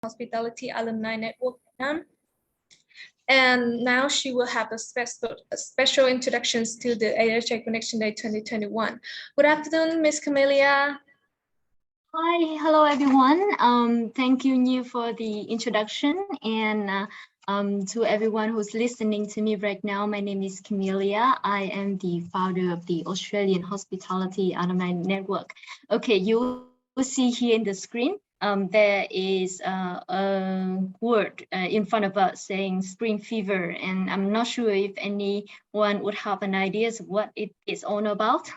Hospitality Alumni Network Vietnam. And now she will have a special introductions to the 𝐲𝐿 Connection Day 2021. Good afternoon, Miss Camelia. Hi, hello everyone. Thank you, New, for the introduction, and to everyone who's listening to me right now. My name is Camelia. I am the founder of the Australian Hospitality Alumni Network. Okay, you will see here in the screen, there is a word in front of us saying spring fever, and I'm not sure if anyone would have an idea of what it is all about.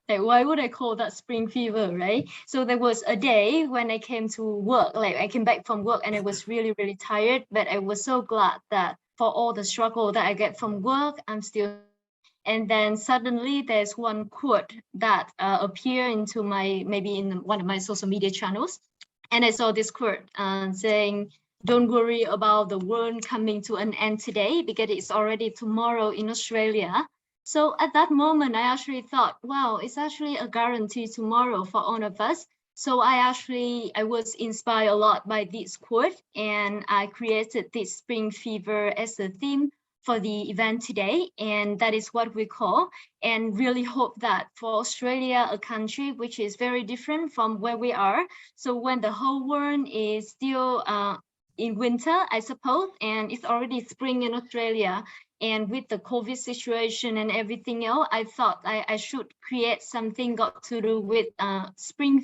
Like, why would I call that spring fever, right? So there was a day when I came to work, like I came back from work and I was really, really tired, but I was so glad that for all the struggle that I get from work, I'm still. And then suddenly there's one quote that appeared into maybe in one of my social media channels. And I saw this quote saying, "Don't worry about the world coming to an end today because it's already tomorrow in Australia." So at that moment, I actually thought, wow, it's actually a guarantee tomorrow for all of us. So I was inspired a lot by this quote, and I created this spring fever as a theme for the event today, and that is what we call, and really hope that for Australia, a country which is very different from where we are, so when the whole world is still in winter, I suppose, and it's already spring in Australia, and with the COVID situation and everything else, I thought I should create something got to do with spring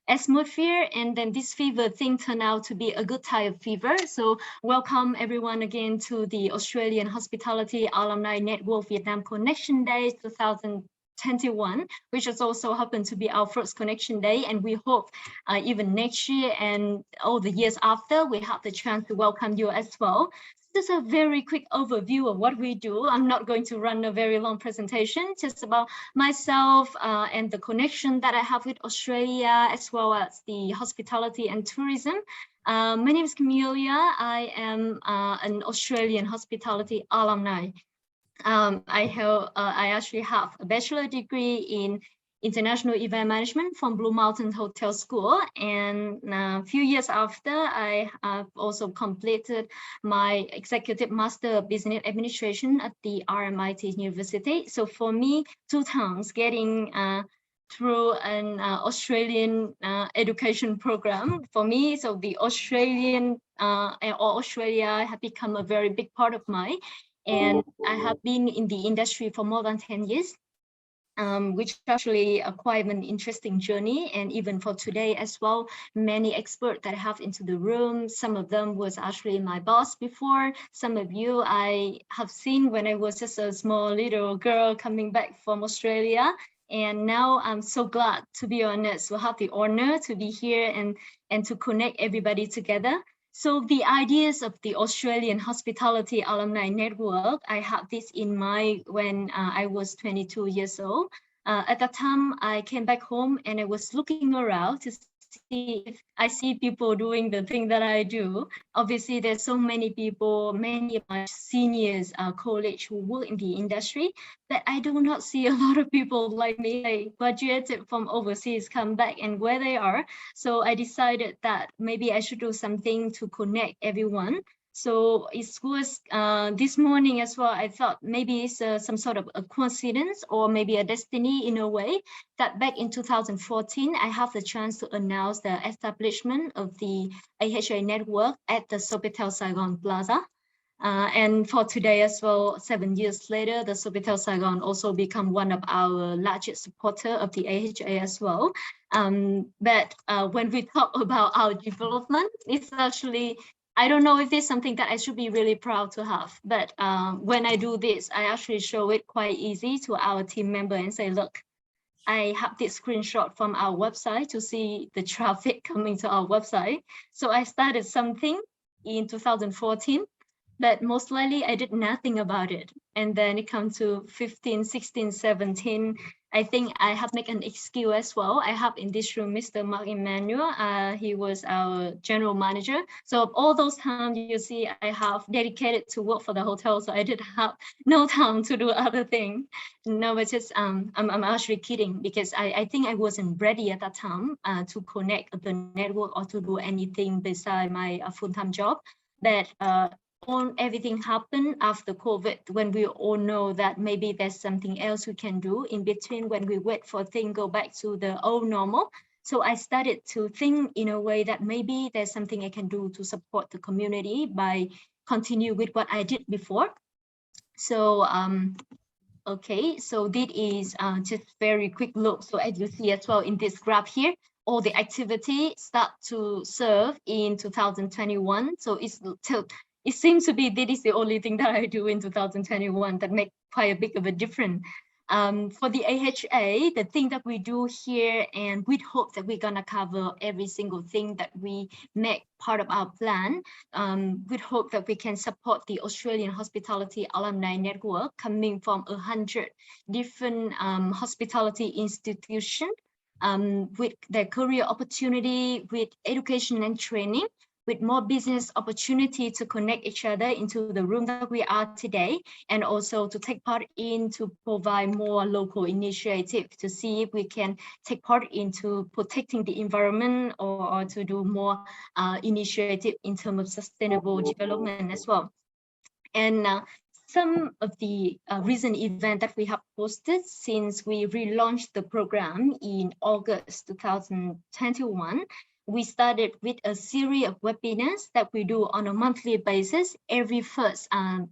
atmosphere, and then this fever thing turned out to be a good type of fever. So welcome everyone again to the Australian Hospitality Alumni Network Vietnam Connection Day 2021, which has also happened to be our first connection day, and we hope even next year and all the years after we have the chance to welcome you as well. Just a very quick overview of what we do. I'm not going to run a very long presentation, just about myself and the connection that I have with Australia, as well as the hospitality and tourism. My name is Camelia. I am an Australian hospitality alumni. I actually have a bachelor degree in international event management from Blue Mountain Hotel School, and a few years after, I have also completed my executive master of business administration at the RMIT University. So for me, 2 times getting through an Australian education program for me, so the Australian or Australia have become a very big part of mine, and I have been in the industry for more than 10 years. Which actually quite an interesting journey, and even for today as well, many experts that I have into the room, some of them was actually my boss before, some of you I have seen when I was just a small little girl coming back from Australia, and now I'm so glad, to be honest, to have the honor to be here and to connect everybody together. So the ideas of the Australian Hospitality Alumni Network, I had this in mind when I was 22 years old. At that time, I came back home and I was looking around to see if I see people doing the thing that I do. Obviously, there's so many people, many of my seniors, colleagues who work in the industry, but I do not see a lot of people like me, like graduated from overseas, come back and where they are. So I decided that maybe I should do something to connect everyone. So it was this morning as well, I thought maybe it's some sort of a coincidence or maybe a destiny in a way that back in 2014, I have the chance to announce the establishment of the AHA network at the Sofitel Saigon Plaza. And for today as well, 7 years later, the Sofitel Saigon also become one of our largest supporter of the AHA as well. But when we talk about our development, it's actually, I don't know if it's something that I should be really proud to have, but when I do this, I actually show it quite easy to our team member and say, look, I have this screenshot from our website to see the traffic coming to our website. So I started something in 2014. but most likely I did nothing about it. And then it comes to 15, 16, 17. I think I have made an excuse as well. I have in this room Mr. Mark Emmanuel. He was our general manager. So all those times you see I have dedicated to work for the hotel. So I did have no time to do other thing. No, but just I'm actually kidding, because I think I wasn't ready at that time to connect the network or to do anything beside my full-time job. That everything happened after COVID, when we all know that maybe there's something else we can do in between when we wait for things go back to the old normal. So I started to think in a way that maybe there's something I can do to support the community by continue with what I did before. So okay, so this is just very quick look. So as you see as well in this graph here, all the activity start to serve in 2021. So it seems to be this is the only thing that I do in 2021 that make quite a big of a difference. For the AHA, the thing that we do here, and we hope that we're gonna cover every single thing that we make part of our plan. We hope that we can support the Australian Hospitality Alumni Network coming from 100 different hospitality institutions with their career opportunity, with education and training, with more business opportunity to connect each other into the room that we are today, and also to take part in to provide more local initiative to see if we can take part into protecting the environment, or to do more initiative in terms of sustainable development as well. And some of the recent events that we have posted since we relaunched the program in August 2021, we started with a series of webinars that we do on a monthly basis every first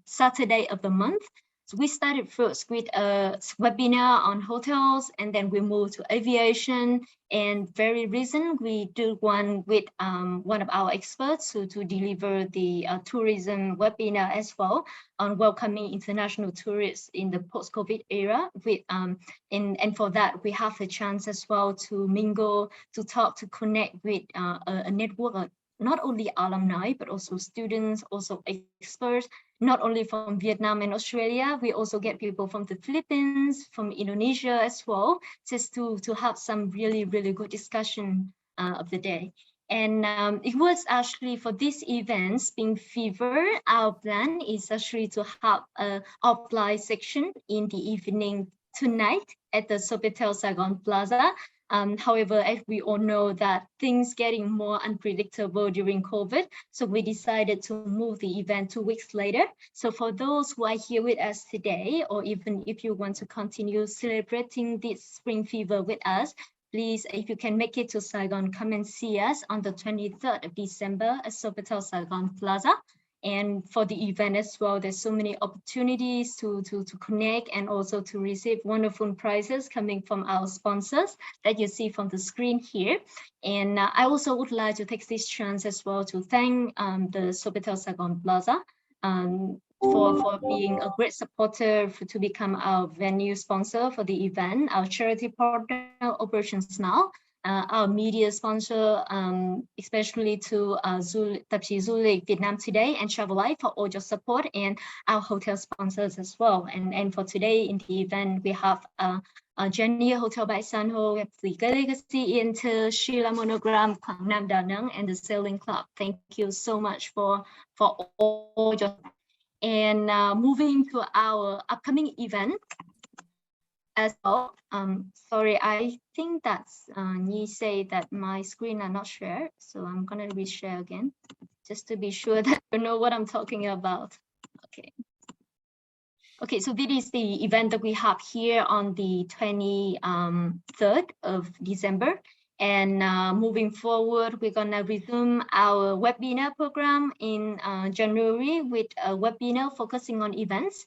Saturday of the month. So we started first with a webinar on hotels, and then we moved to aviation. And very recent, we do one with one of our experts to deliver the tourism webinar as well on welcoming international tourists in the post-COVID era. With and for that, we have a chance as well to mingle, to talk, to connect with a network of not only alumni, but also students, also experts, not only from Vietnam and Australia. We also get people from the Philippines, from Indonesia as well, just to have some really good discussion of the day. And it was actually for this event, Spring Fever, our plan is actually to have an offline section in the evening tonight at the Sofitel Saigon Plaza. However, as we all know that things getting more unpredictable during COVID, so we decided to move the event 2 weeks later. So for those who are here with us today, or even if you want to continue celebrating this Spring Fever with us, please, if you can make it to Saigon, come and see us on the 23rd of December at Sofitel Saigon Plaza. And for the event as well, there's so many opportunities to connect and also to receive wonderful prizes coming from our sponsors that you see from the screen here. And I also would like to take this chance as well to thank the Sofitel Saigon Plaza for being a great supporter to become our venue sponsor for the event, our charity partner, Operation Smile, our media sponsor, especially to tạp chí du lịch Việt Nam Today and Travel Life for all your support, and our hotel sponsors as well. And for today in the event, we have Jenny Hotel by San Ho, we have the Legacy Inter, Sheila Monogram, Quang Nam Da Nang, and the Sailing Club. Thank you so much for all your. And moving to our upcoming event as well. Sorry, I think that's Nhi say that my screen are not shared, so I'm gonna reshare again, just to be sure that you know what I'm talking about. Okay. Okay, so this is the event that we have here on the 23rd of December. And moving forward, we're gonna resume our webinar program in January with a webinar focusing on events,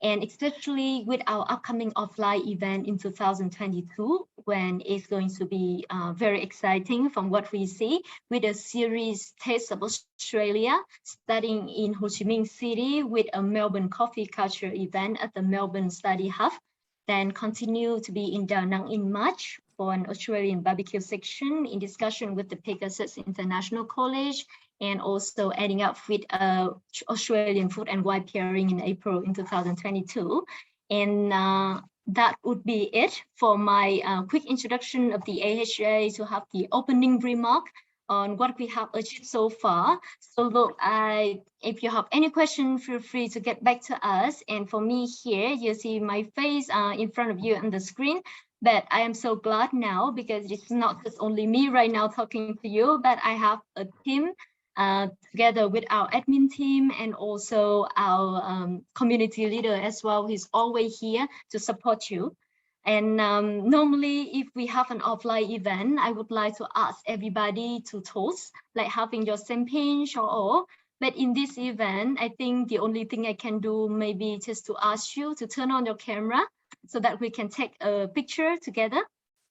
and especially with our upcoming offline event in 2022, when it's going to be very exciting from what we see, with a series Taste of Australia, starting in Ho Chi Minh City with a Melbourne coffee culture event at the Melbourne Study Hub, then continue to be in Da Nang in March for an Australian barbecue section in discussion with the Pegasus International College, and also ending up with Australian food and wine pairing in April in 2022. And that would be it for my quick introduction of the AHA, to have the opening remark on what we have achieved so far. So look, if you have any question, feel free to get back to us. And for me here, you see my face in front of you on the screen. But I am so glad now, because it's not just only me right now talking to you, but I have a team together with our admin team and also our community leader as well, who's always here to support you. And normally, if we have an offline event, I would like to ask everybody to toast, like having your champagne or all. But in this event, I think the only thing I can do maybe just to ask you to turn on your camera so that we can take a picture together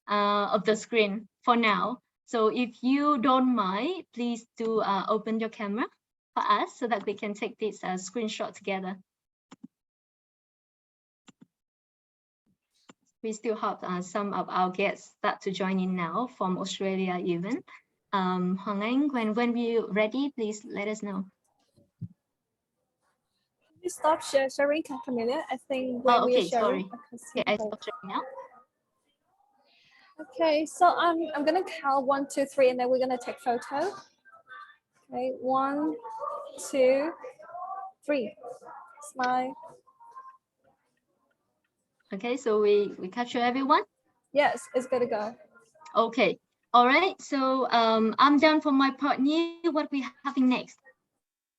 of the screen for now. So if you don't mind, please do open your camera for us so that we can take this screenshot together. We still have some of our guests start to join in now from Australia even. Hoàng Anh, when we're ready, please let us know. You stop sharing, Camelia. I think when okay, we're sharing, sorry. Okay, I stopped sharing now. Okay, so I'm gonna count 1, 2, 3, and then we're gonna take photo. Okay, 1, 2, 3. Smile. Okay, so we capture everyone? Yes, it's good to go. Okay, all right. So I'm done for my part. Nhi, what we having next?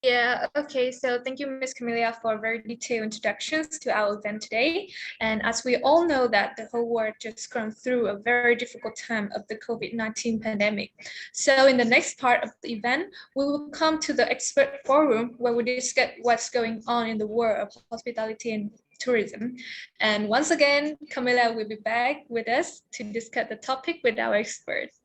Yeah, okay, so thank you, Ms. Camelia, for very detailed introductions to our event today. And as we all know that the whole world just gone through a very difficult time of the COVID-19 pandemic. So in the next part of the event, we will come to the expert forum where we discuss what's going on in the world of hospitality and tourism. And once again, Camilla will be back with us to discuss the topic with our experts.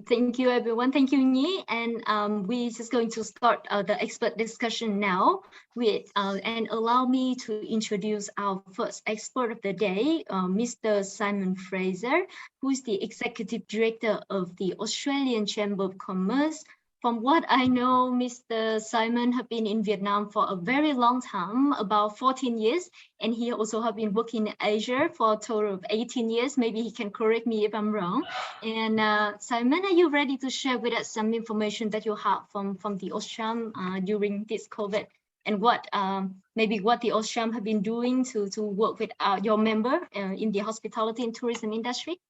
Thank you, everyone. Thank you, Nhi. And we're just going to start the expert discussion now with, and allow me to introduce our first expert of the day, Mr. Simon Fraser, who is the Executive Director of the Australian Chamber of Commerce. From what I know, Mr. Simon has been in Vietnam for a very long time, about 14 years, and he also has been working in Asia for a total of 18 years. Maybe he can correct me if I'm wrong. And Simon, are you ready to share with us some information that you have from the Auscham during this COVID, and what maybe what the Auscham have been doing to work with your member in the hospitality and tourism industry?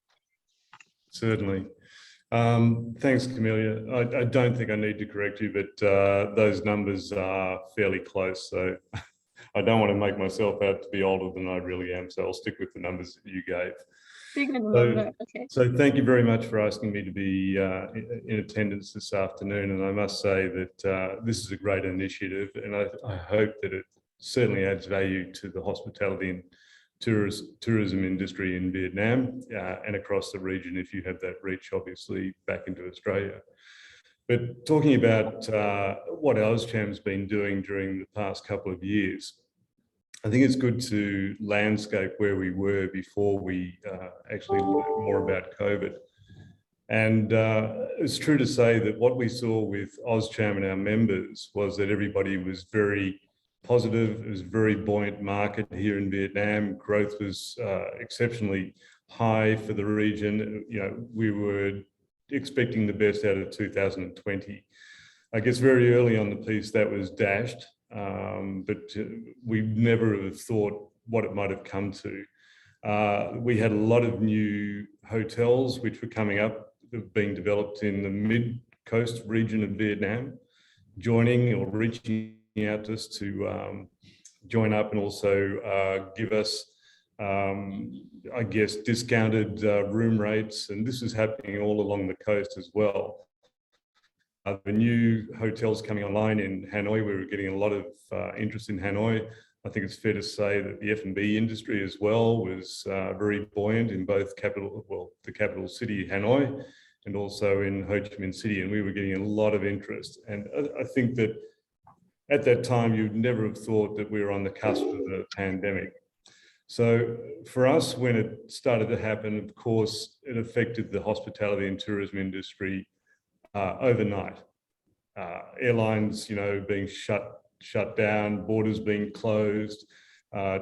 Certainly. Thanks, Camelia. I don't think I need to correct you, but those numbers are fairly close. So I don't want to make myself out to be older than I really am. So I'll stick with the numbers that you gave. So thank you very much for asking me to be in attendance this afternoon. And I must say that this is a great initiative, and I hope that it certainly adds value to the hospitality and tourism industry in Vietnam and across the region, if you have that reach, obviously, back into Australia. But talking about what 𝐴𝐿ZCham's been doing during the past couple of years, I think it's good to landscape where we were before we actually learned more about COVID. And it's true to say that what we saw with 𝐴𝐿ZCham and our members was that everybody was very positive. It was a very buoyant market here in Vietnam. Growth was exceptionally high for the region. You know, we were expecting the best out of 2020. I guess very early on the piece that was dashed, but we never have thought what it might have come to. We had a lot of new hotels which were coming up, being developed in the mid-coast region of Vietnam, joining or reaching out to us to join up and also give us, I guess, discounted room rates. And this is happening all along the coast as well. The new hotels coming online in Hanoi, we were getting a lot of interest in Hanoi. I think it's fair to say that the F&B industry as well was very buoyant in both the capital city, Hanoi, and also in Ho Chi Minh City. And we were getting a lot of interest. And I think that at that time, you'd never have thought that we were on the cusp of the pandemic. So for us, when it started to happen, of course, it affected the hospitality and tourism industry overnight. Airlines, being shut down, borders being closed,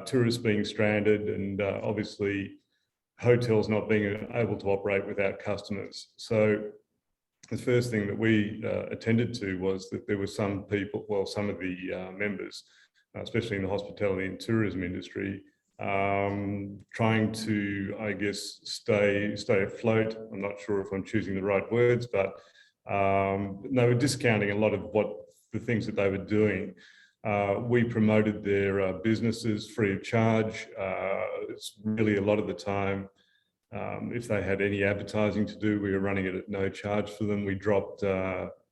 tourists being stranded, and obviously hotels not being able to operate without customers. So the first thing that we attended to was that there were some people, well, some of the members, especially in the hospitality and tourism industry, trying to, I guess, stay afloat. I'm not sure if I'm choosing the right words, but they were discounting a lot of what the things that they were doing. We promoted their businesses free of charge. It's really a lot of the time, if they had any advertising to do, we were running it at no charge for them. We dropped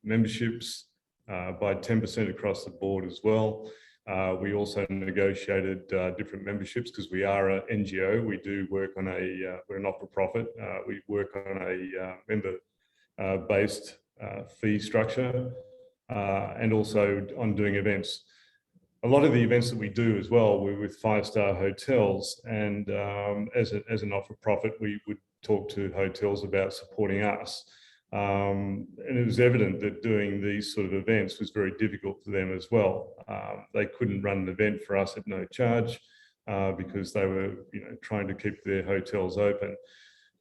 memberships by 10% across the board as well. We also negotiated different memberships because we are an NGO. We do work on we're a not-for-profit. We work on a member-based fee structure and also on doing events. A lot of the events that we do as well, we're with five-star hotels, and as a not-for-profit, we would talk to hotels about supporting us. And it was evident that doing these sort of events was very difficult for them as well. They couldn't run an event for us at no charge because they were, trying to keep their hotels open.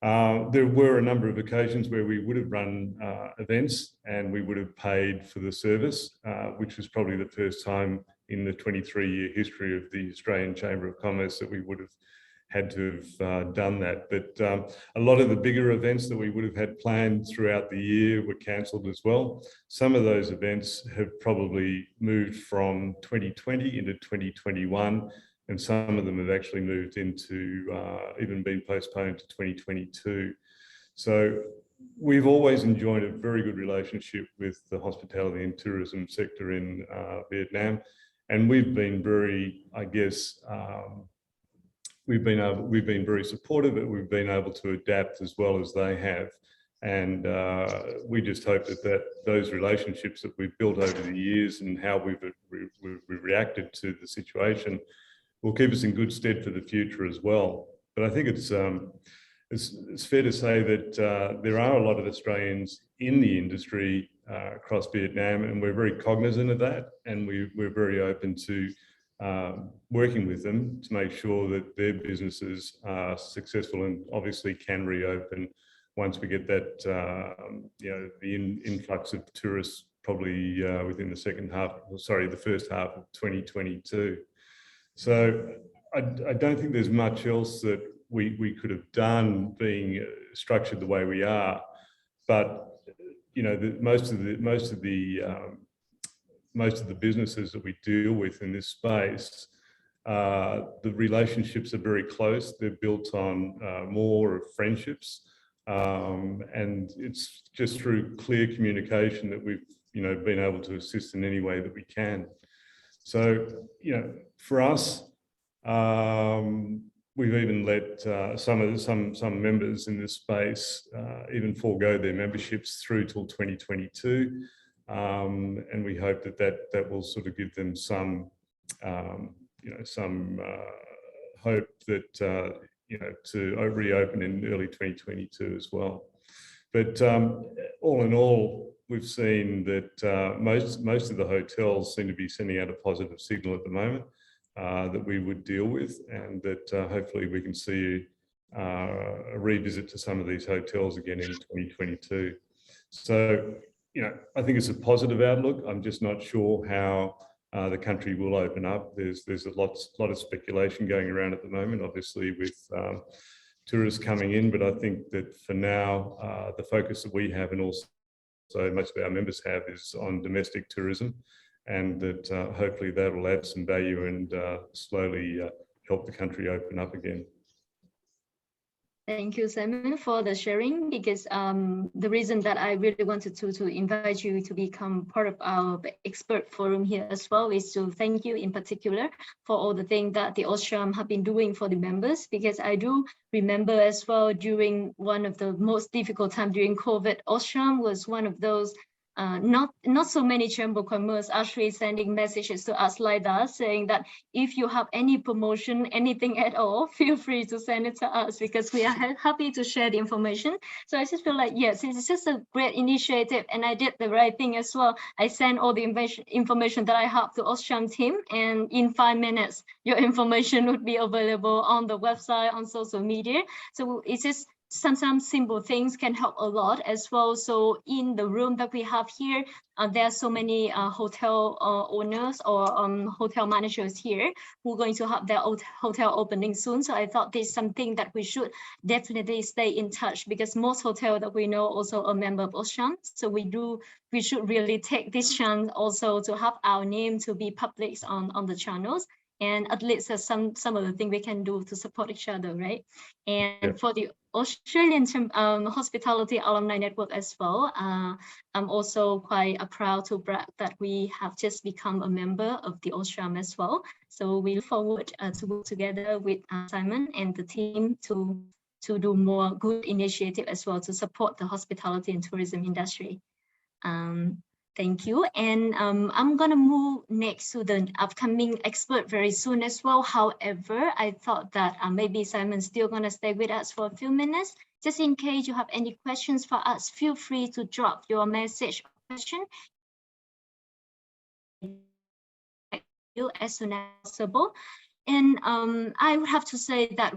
There were a number of occasions where we would have run events and we would have paid for the service, which was probably the first time in the 23-year history of the Australian Chamber of Commerce that we would have had to have done that. But a lot of the bigger events that we would have had planned throughout the year were cancelled as well. Some of those events have probably moved from 2020 into 2021, and some of them have actually moved into, even been postponed to 2022. So we've always enjoyed a very good relationship with the hospitality and tourism sector in Vietnam. And we've been very, I guess, we've been very supportive, but we've been able to adapt as well as they have. And we just hope that those relationships that we've built over the years and how we've reacted to the situation will keep us in good stead for the future as well. But I think it's fair to say that there are a lot of Australians in the industry across Vietnam, and we're very cognizant of that, and we're very open to working with them to make sure that their businesses are successful and obviously can reopen once we get that, the influx of tourists probably within the first half of 2022. So I don't think there's much else that we could have done being structured the way we are, but most of the businesses that we deal with in this space, the relationships are very close. They're built on more of friendships, and it's just through clear communication that we've been able to assist in any way that we can. So for us, we've even let some members in this space even forego their memberships through till 2022, and we hope that will sort of give them some hope that to reopen in early 2022 as well. But all in all, we've seen that most of the hotels seem to be sending out a positive signal at the moment that we would deal with, and that hopefully we can see a revisit to some of these hotels again in 2022. So, I think it's a positive outlook. I'm just not sure how the country will open up. There's a lot of speculation going around at the moment, obviously with tourists coming in, but I think that for now, the focus that we have and also most of our members have is on domestic tourism, and that hopefully that will add some value and slowly help the country open up again. Thank you, Simon, for the sharing, because the reason that I really wanted to invite you to become part of our expert forum here as well is to thank you in particular for all the things that the 𝐲𝐿SHRM have been doing for the members, because I do remember as well during one of the most difficult times during COVID, 𝐲𝐿SHRM was one of those not so many chamber of commerce actually sending messages to us like that, saying that if you have any promotion, anything at all, feel free to send it to us because we are happy to share the information. So I just feel like, yes, it's just a great initiative, and I did the right thing as well. I sent all the information that I have to 𝐲𝐿 team, and in 5 minutes, your information would be available on the website, on social media. So it's just sometimes simple things can help a lot as well. So in the room that we have here, there are so many hotel owners or hotel managers here who are going to have their hotel opening soon. So I thought this is something that we should definitely stay in touch, because most hotels that we know also a member of 𝐲𝐿. So we should really take this chance also to have our name to be public on the channels. And at least there's some of the things we can do to support each other, right? And for the Australian Hospitality Alumni Network as well, I'm also quite proud to brag that we have just become a member of the 𝐲𝐿 as well. So we look forward to work together with Simon and the team to do more good initiative as well to support the hospitality and tourism industry. Thank you. And I'm going to move next to the upcoming expert very soon as well. However, I thought that maybe Simon's still going to stay with us for a few minutes. Just in case you have any questions for us, feel free to drop your message or question as soon as possible. And I would have to say that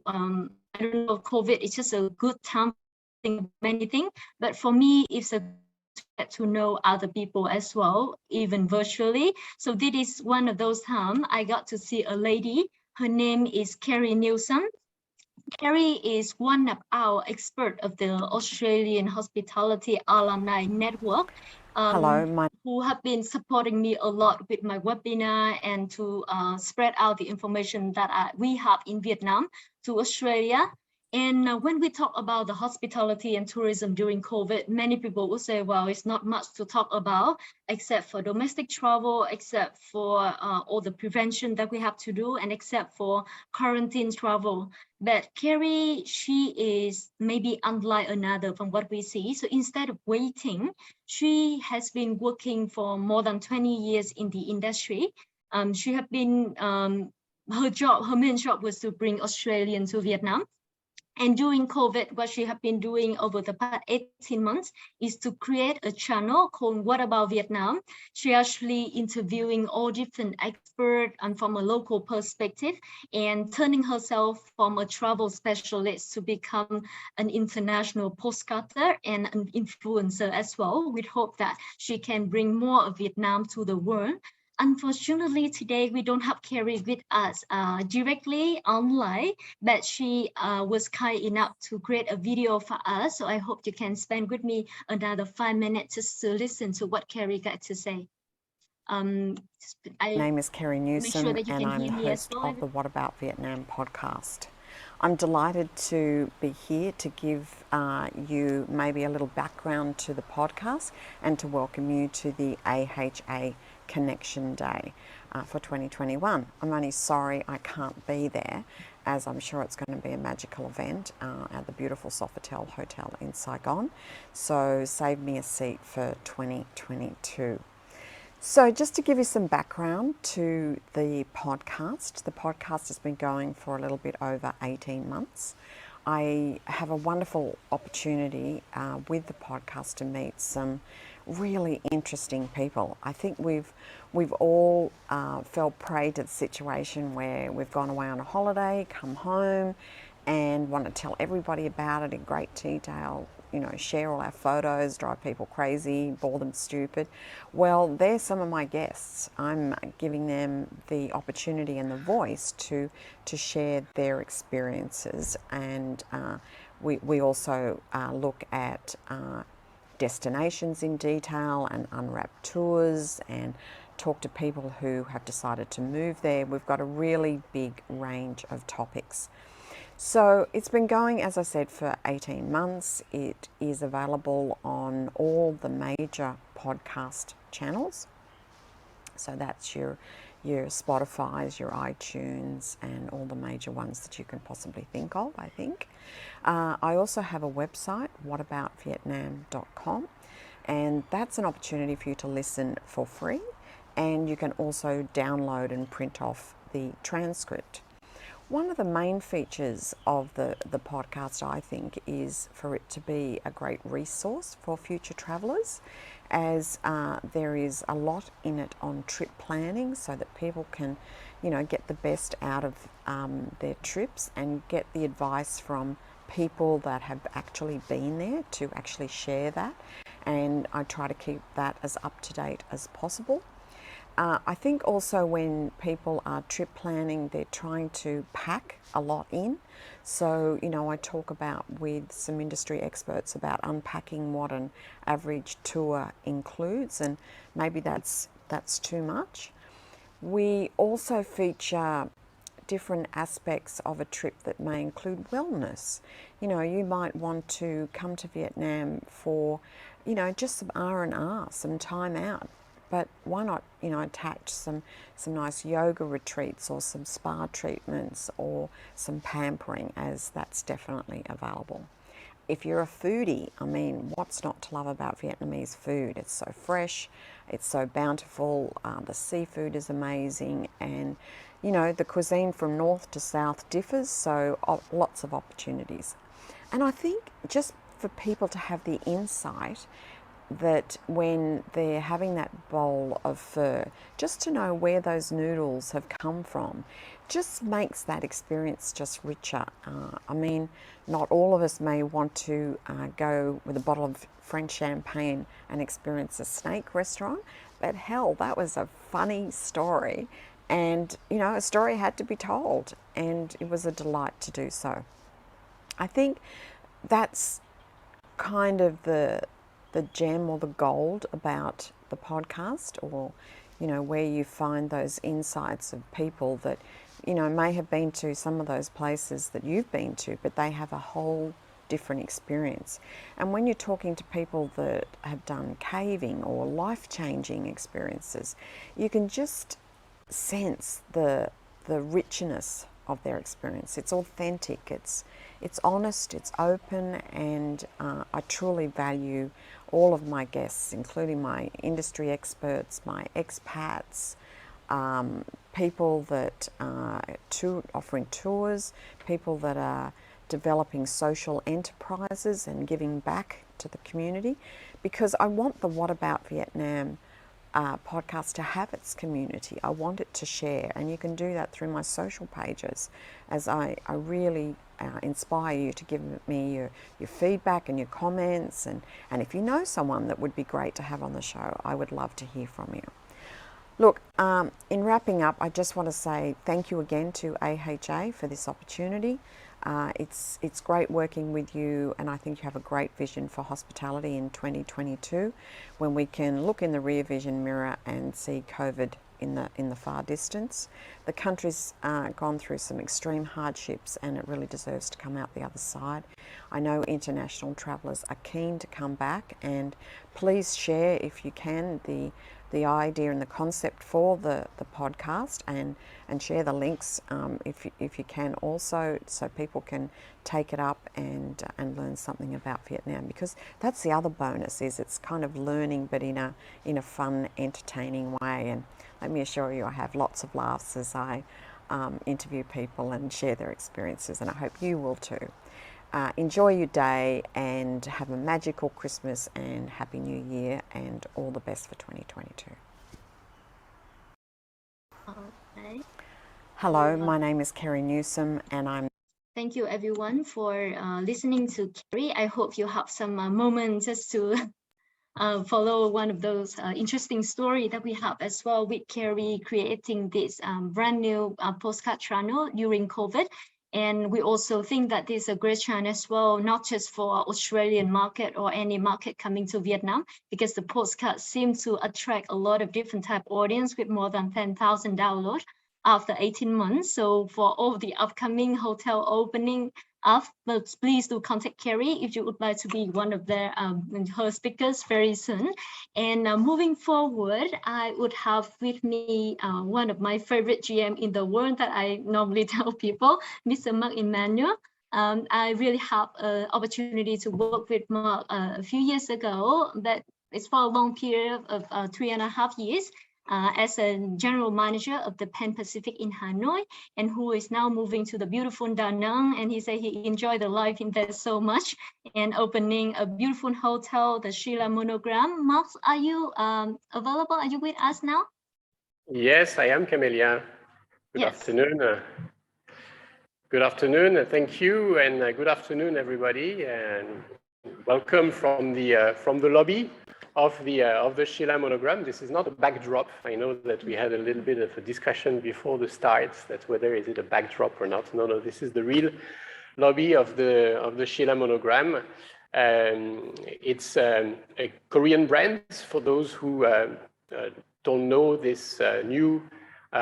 I don't know, COVID is just a good time to think many things, but for me, it's a get to know other people as well, even virtually. So this is one of those times I got to see a lady. Her name is 𝐼𝐿 Nielsen. Carrie is one of our experts of the Australian Hospitality Alumni Network. Hello, who have been supporting me a lot with my webinar and to spread out the information that we have in Vietnam to Australia. And when we talk about the hospitality and tourism during COVID, many people will say, well, it's not much to talk about, except for domestic travel, except for all the prevention that we have to do, and except for quarantine travel. But Carrie, she is maybe unlike another from what we see. So instead of waiting, she has been working for more than 20 years in the industry. She has been, her main job was to bring Australians to Vietnam. And during COVID, what she has been doing over the past 18 months is to create a channel called What About Vietnam? She actually interviewing all different experts and from a local perspective, and turning herself from a travel specialist to become an international postcarder and an influencer as well, with hope that she can bring more of Vietnam to the world. Unfortunately, today we don't have Carrie with us directly online, but she was kind enough to create a video for us. So I hope you can spend with me another 5 minutes just to listen to what Carrie got to say. My name is 𝐼𝐿 Nielsen, and I'm the host of the What About Vietnam podcast. I'm delighted to be here to give you maybe a little background to the podcast and to welcome you to the 𝐴HA Connection Day for 2021. I'm only sorry I can't be there, as I'm sure it's going to be a magical event at the beautiful Sofitel Hotel in Saigon. So save me a seat for 2022. So just to give you some background to the podcast has been going for a little bit over 18 months. I have a wonderful opportunity with the podcast to meet some really interesting people. I think we've all fell prey to the situation where we've gone away on a holiday, come home, and want to tell everybody about it in great detail, you know, share all our photos, drive people crazy, bore them stupid. Well, they're some of my guests. I'm giving them the opportunity and the voice to share their experiences, and we also look at destinations in detail and unwrap tours and talk to people who have decided to move there. We've got a really big range of topics. So it's been going, as I said, for 18 months. It is available on all the major podcast channels. So that's your Spotify's, your iTunes, and all the major ones that you can possibly think of, I think. I also have a website, whataboutvietnam.com, And that's an opportunity for you to listen for free, and you can also download and print off the transcript. One of the main features of the podcast, I think, is for it to be a great resource for future travellers, as there is a lot in it on trip planning, so that people can, get the best out of their trips and get the advice from people that have actually been there to actually share that. And I try to keep that as up to date as possible. I think also when people are trip planning, they're trying to pack a lot in. So, I talk about with some industry experts about unpacking what an average tour includes, and maybe that's too much. We also feature different aspects of a trip that may include wellness. You might want to come to Vietnam for, just some R&R, some time out. But why not, attach some nice yoga retreats or some spa treatments or some pampering, as that's definitely available. If you're a foodie, what's not to love about Vietnamese food? It's so fresh, it's so bountiful, the seafood is amazing, and the cuisine from north to south differs, so lots of opportunities. And I think just for people to have the insight that when they're having that bowl of pho, just to know where those noodles have come from, just makes that experience just richer. Not all of us may want to go with a bottle of French champagne and experience a snake restaurant, but hell, that was a funny story, and a story had to be told, and it was a delight to do so. I think that's kind of the gem or the gold about the podcast, or where you find those insights of people that may have been to some of those places that you've been to, but they have a whole different experience. And when you're talking to people that have done caving or life-changing experiences, you can just sense the richness of their experience. It's authentic, it's honest, it's open, and I truly value all of my guests, including my industry experts, my expats, people that are offering tours, people that are developing social enterprises and giving back to the community, because I want the What About Vietnam podcast to have its community. I want it to share, and you can do that through my social pages, as I really inspire you to give me your feedback and your comments, and if you know someone that would be great to have on the show, I would love to hear from you. Look, in wrapping up, I just want to say thank you again to AHA for this opportunity. It's great working with you, and I think you have a great vision for hospitality in 2022, when we can look in the rear vision mirror and see COVID in the far distance. The country's gone through some extreme hardships, and it really deserves to come out the other side. I know international travellers are keen to come back, and please share, if you can, the idea and the concept for the podcast, and share the links if you can also, so people can take it up and learn something about Vietnam, because that's the other bonus, is it's kind of learning, but in a fun, entertaining way. And let me assure you, I have lots of laughs as I interview people and share their experiences, and I hope you will too. Enjoy your day, and have a magical Christmas and Happy New Year, and all the best for 2022. Okay. Hello, my name is 𝐃𝐚𝐭𝐞, and I'm... Thank you everyone for listening to Carrie. I hope you have some moments just to follow one of those interesting stories that we have as well with Carrie creating this brand new postcard channel during COVID. And we also think that this is a great channel as well, not just for Australian market or any market coming to Vietnam, because the postcards seem to attract a lot of different type of audience with more than 10,000 downloads after 18 months. So for all the upcoming hotel opening up, please do contact Carrie if you would like to be one of her speakers very soon. And moving forward, I would have with me one of my favorite GM in the world that I normally tell people, Mr. Mark Emmanuel. I really have an opportunity to work with Mark a few years ago, but it's for a long period of 3.5 years as a general manager of the Pan Pacific in Hanoi, and who is now moving to the beautiful Da Nang. And he said he enjoyed the life in there so much, and opening a beautiful hotel, the Sheila Monogram. Mark, are you available? Are you with us now? Yes, I am, Camelia. Good afternoon. Good afternoon. Thank you, and good afternoon, everybody, and welcome from the lobby of the Sheila Monogram. This is not a backdrop. I know that we had a little bit of a discussion before the start that whether is it a backdrop or not. No, this is the real lobby of the Sheila Monogram. It's a Korean brand for those who don't know this new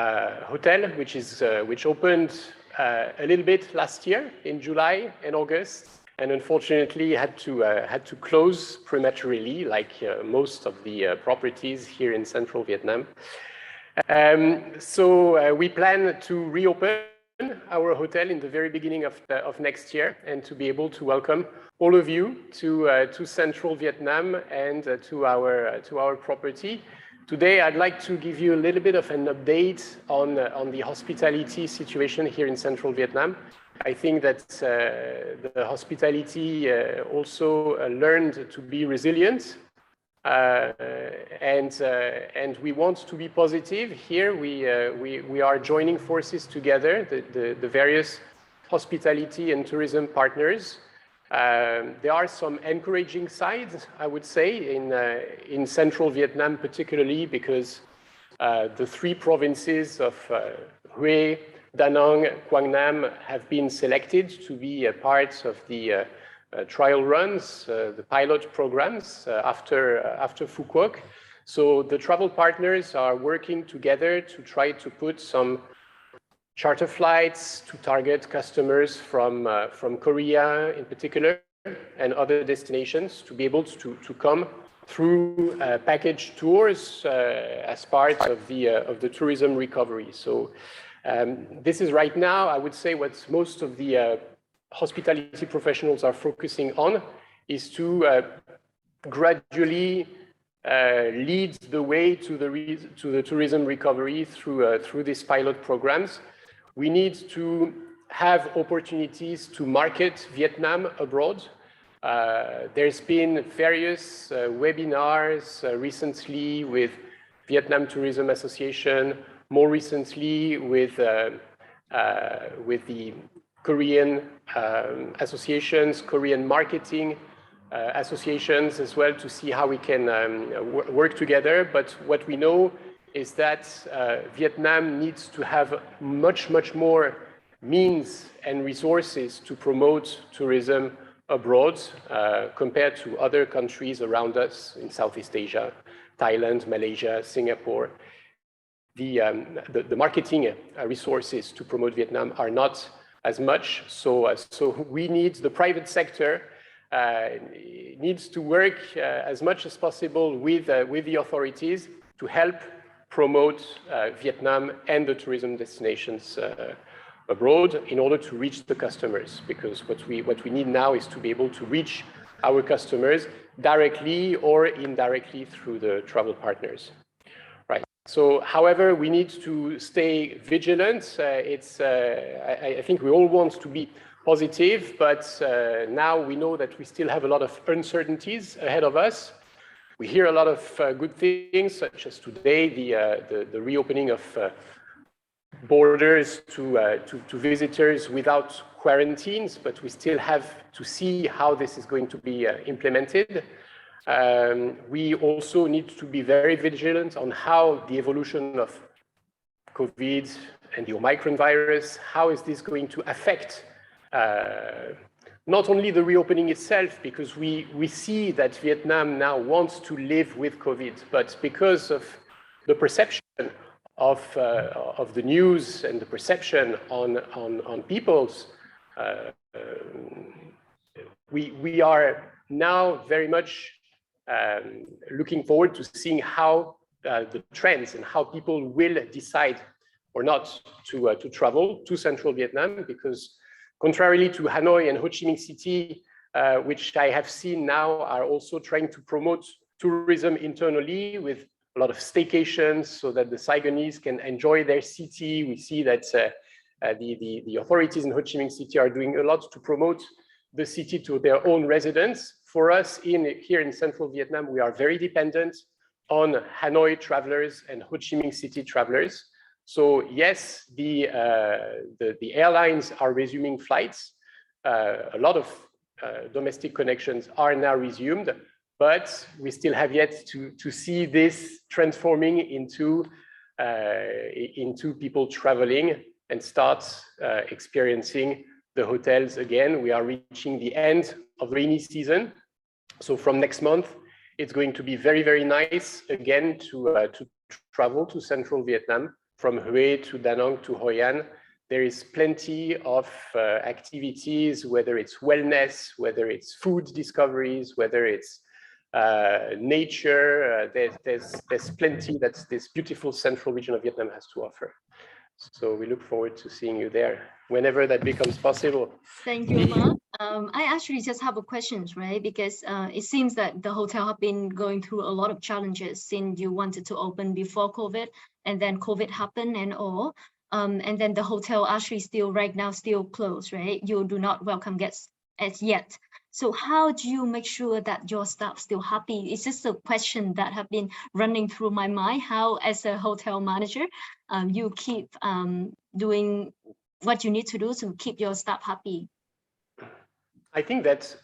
hotel, which opened a little bit last year in July and August, and unfortunately had to close prematurely, like most of the properties here in central Vietnam. So we plan to reopen our hotel in the very beginning of next year, and to be able to welcome all of you to central Vietnam and to our property. Today, I'd like to give you a little bit of an update on the hospitality situation here in central Vietnam. I think that the hospitality also learned to be resilient, and we want to be positive. Here, we are joining forces together, the various hospitality and tourism partners. There are some encouraging sides, I would say, in central Vietnam, particularly because the three provinces of Hue, Da Nang, Quang Nam have been selected to be a part of the trial runs, the pilot programs after Phu Quoc. So the travel partners are working together to try to put some charter flights to target customers from Korea in particular and other destinations to be able to come through package tours as part of the tourism recovery. So this is right now, I would say, what most of the hospitality professionals are focusing on is to gradually lead the way to the tourism recovery through these pilot programs. We need to have opportunities to market Vietnam abroad. There's been various webinars recently with Vietnam Tourism Association, more recently with the Korean associations, Korean marketing associations as well, to see how we can work together. But what we know is that Vietnam needs to have much more means and resources to promote tourism abroad compared to other countries around us in Southeast Asia, Thailand, Malaysia, Singapore. The marketing resources to promote Vietnam are not as much. So we need, the private sector needs to work as much as possible with the authorities to help promote Vietnam and the tourism destinations abroad in order to reach the customers, because what we need now is to be able to reach our customers directly or indirectly through the travel partners. Right. So, however, we need to stay vigilant. I think we all want to be positive, but now we know that we still have a lot of uncertainties ahead of us. We hear a lot of good things, such as today, the reopening of borders to visitors without quarantines, but we still have to see how this is going to be implemented. We also need to be very vigilant on how the evolution of COVID and the Omicron virus, how is this going to affect not only the reopening itself, because we see that Vietnam now wants to live with COVID, but because of the perception of the news and the perception on people's, we are now very much looking forward to seeing how the trends and how people will decide or not to travel to central Vietnam, because contrarily to Hanoi and Ho Chi Minh City, which I have seen now are also trying to promote tourism internally with a lot of staycations so that the Saigonese can enjoy their city. We see that the authorities in Ho Chi Minh City are doing a lot to promote the city to their own residents. For us here in central Vietnam, we are very dependent on Hanoi travelers and Ho Chi Minh City travelers. So yes, the airlines are resuming flights. A lot of domestic connections are now resumed, but we still have yet to see this transforming into people traveling and start experiencing the hotels again. We are reaching the end of the rainy season. So from next month, it's going to be very, very nice again to travel to central Vietnam. From Hue to Da Nang to Hoi An, there is plenty of activities, whether it's wellness, whether it's food discoveries, whether it's nature. There's plenty that this beautiful central region of Vietnam has to offer. So we look forward to seeing you there whenever that becomes possible. Thank you, Mark. I actually just have a question, right? Because it seems that the hotel have been going through a lot of challenges since you wanted to open before COVID, and then COVID happened and all. And then the hotel actually still right now still closed, right? You do not welcome guests as yet. So how do you make sure that your staff still happy? It's just a question that have been running through my mind. How, as a hotel manager, you keep doing what you need to do to keep your staff happy? I think that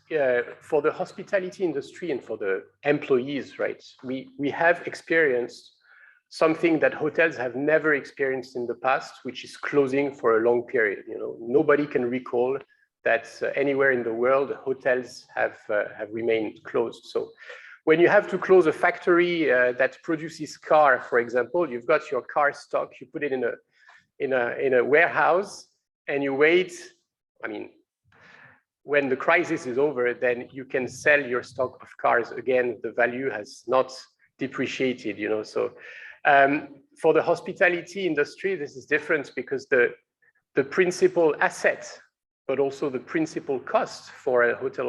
for the hospitality industry and for the employees, right, we have experienced something that hotels have never experienced in the past, which is closing for a long period. You know, nobody can recall that anywhere in the world hotels have remained closed. So when you have to close a factory that produces car, for example, you've got your car stock, you put it in a warehouse and you wait. I mean, when the crisis is over, then you can sell your stock of cars again. The value has not depreciated, you know. So for the hospitality industry, this is different because the principal asset, but also the principal cost for a hotel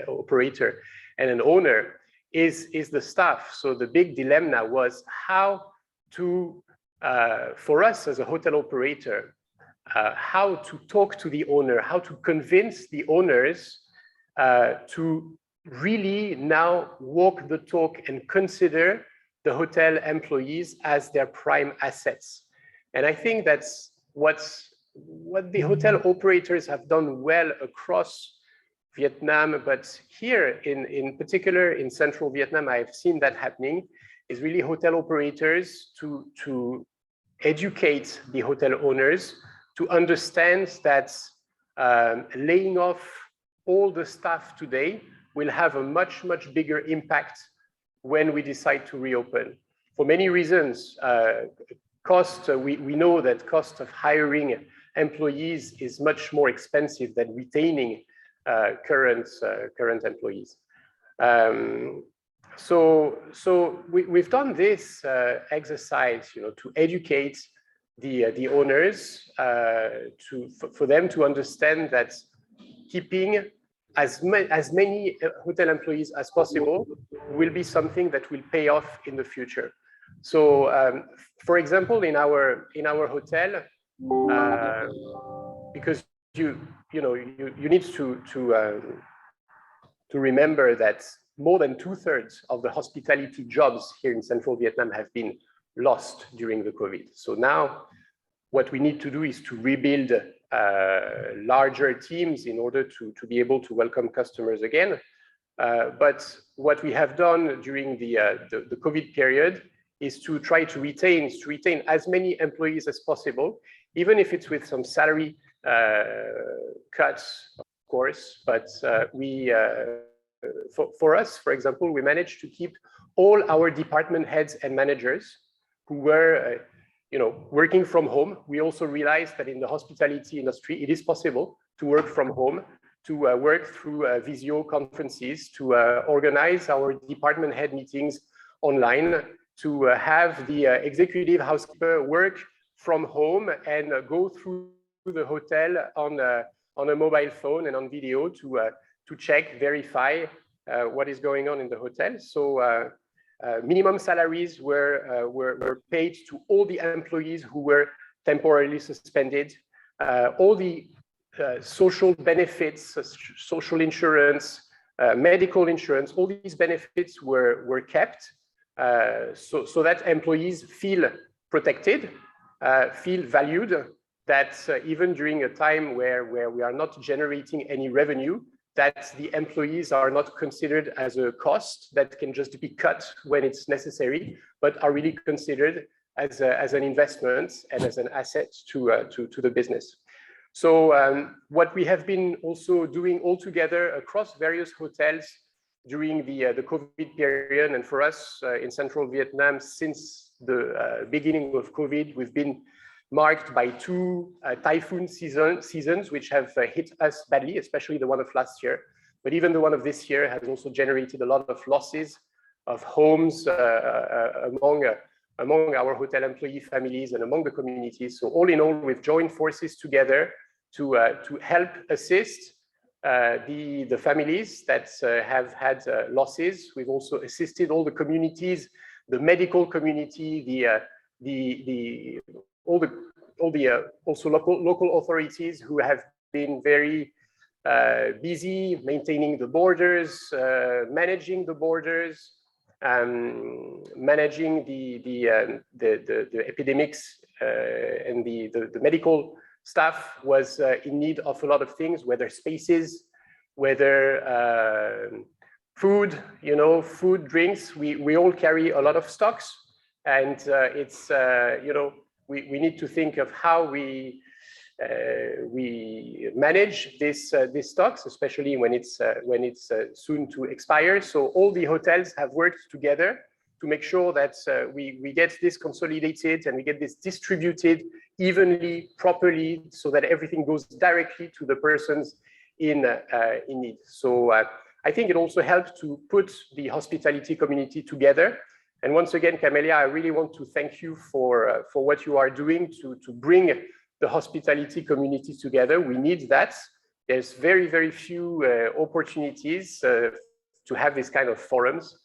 operator and an owner is the staff. So the big dilemma was how to, for us as a hotel operator, how to talk to the owner, how to convince the owners to really now walk the talk and consider the hotel employees as their prime assets. And I think that's what the hotel operators have done well across Vietnam, but here in particular in central Vietnam, I've seen that happening, is really hotel operators to educate the hotel owners to understand that laying off all the staff today will have a much, much bigger impact when we decide to reopen. For many reasons, cost, we know that cost of hiring employees is much more expensive than retaining current employees. So we've done this exercise, you know, to educate the owners, for them to understand that keeping as many hotel employees as possible will be something that will pay off in the future. So, for example, in our hotel, because you need to remember that more than 2/3 of the hospitality jobs here in central Vietnam have been lost during the COVID. So now what we need to do is to rebuild larger teams in order to be able to welcome customers again. But what we have done during the COVID period is to try to retain as many employees as possible, even if it's with some salary cuts, of course. But for us, for example, we managed to keep all our department heads and managers who were working from home. We also realized that in the hospitality industry, it is possible to work from home, to work through video conferences, to organize our department head meetings online, to have the executive housekeeper work from home and go through the hotel on a mobile phone and on video to check, verify what is going on in the hotel. So minimum salaries were paid to all the employees who were temporarily suspended. All the social benefits, social insurance, medical insurance, all these benefits were kept so that employees feel protected, feel valued, that even during a time where we are not generating any revenue, that the employees are not considered as a cost that can just be cut when it's necessary, but are really considered as an investment and as an asset to the business. So what we have been also doing all together across various hotels during the COVID period, and for us in central Vietnam, since the beginning of COVID, we've been marked by two typhoon seasons, which have hit us badly, especially the one of last year. But even the one of this year has also generated a lot of losses of homes among our hotel employee families and among the communities. So all in all, we've joined forces together to help assist the families that have had losses. We've also assisted all the communities, the medical community, all the also local authorities who have been very busy maintaining the borders, managing the borders, managing the epidemics, and the medical staff was in need of a lot of things, whether spaces, whether food, food, drinks. We all carry a lot of stocks, and it's we need to think of how we manage this stocks, especially when it's soon to expire. So all the hotels have worked together to make sure that we get this consolidated and we get this distributed evenly, properly, so that everything goes directly to the persons in need. So I think it also helped to put the hospitality community together. And once again, Camélia, I really want to thank you for what you are doing to bring the hospitality community together. We need that. There's very, very few opportunities to have this kind of forums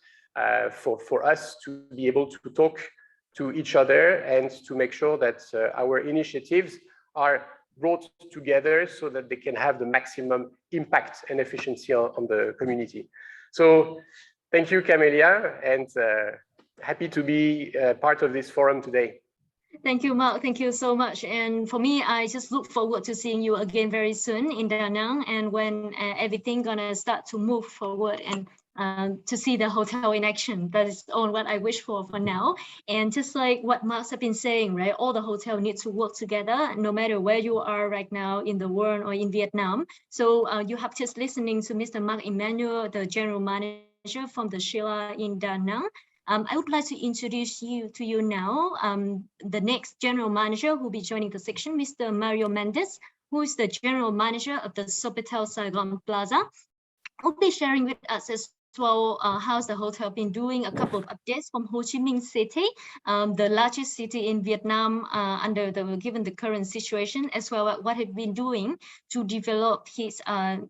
for us to be able to talk to each other and to make sure that our initiatives are brought together so that they can have the maximum impact and efficiency on the community. So thank you, Camélia, and happy to be part of this forum today. Thank you, Mark. Thank you so much. And for me, I just look forward to seeing you again very soon in Da Nang, and when everything gonna start to move forward, and to see the hotel in action. That is all what I wish for now. And just like what Mark's have been saying, right? All the hotels need to work together, no matter where you are right now in the world or in Vietnam. So you have just listening to Mr. Mark Emmanuel, the general manager from the Sheila in Da Nang. I would like to introduce you to you now, the next general manager who will be joining the section, Mr. Mario Mendes, who is the general manager of the Sofitel Saigon Plaza. Will be sharing with us as well how's the hotel been doing, a couple of updates from Ho Chi Minh City, the largest city in Vietnam given the current situation, as well as what have been doing to develop his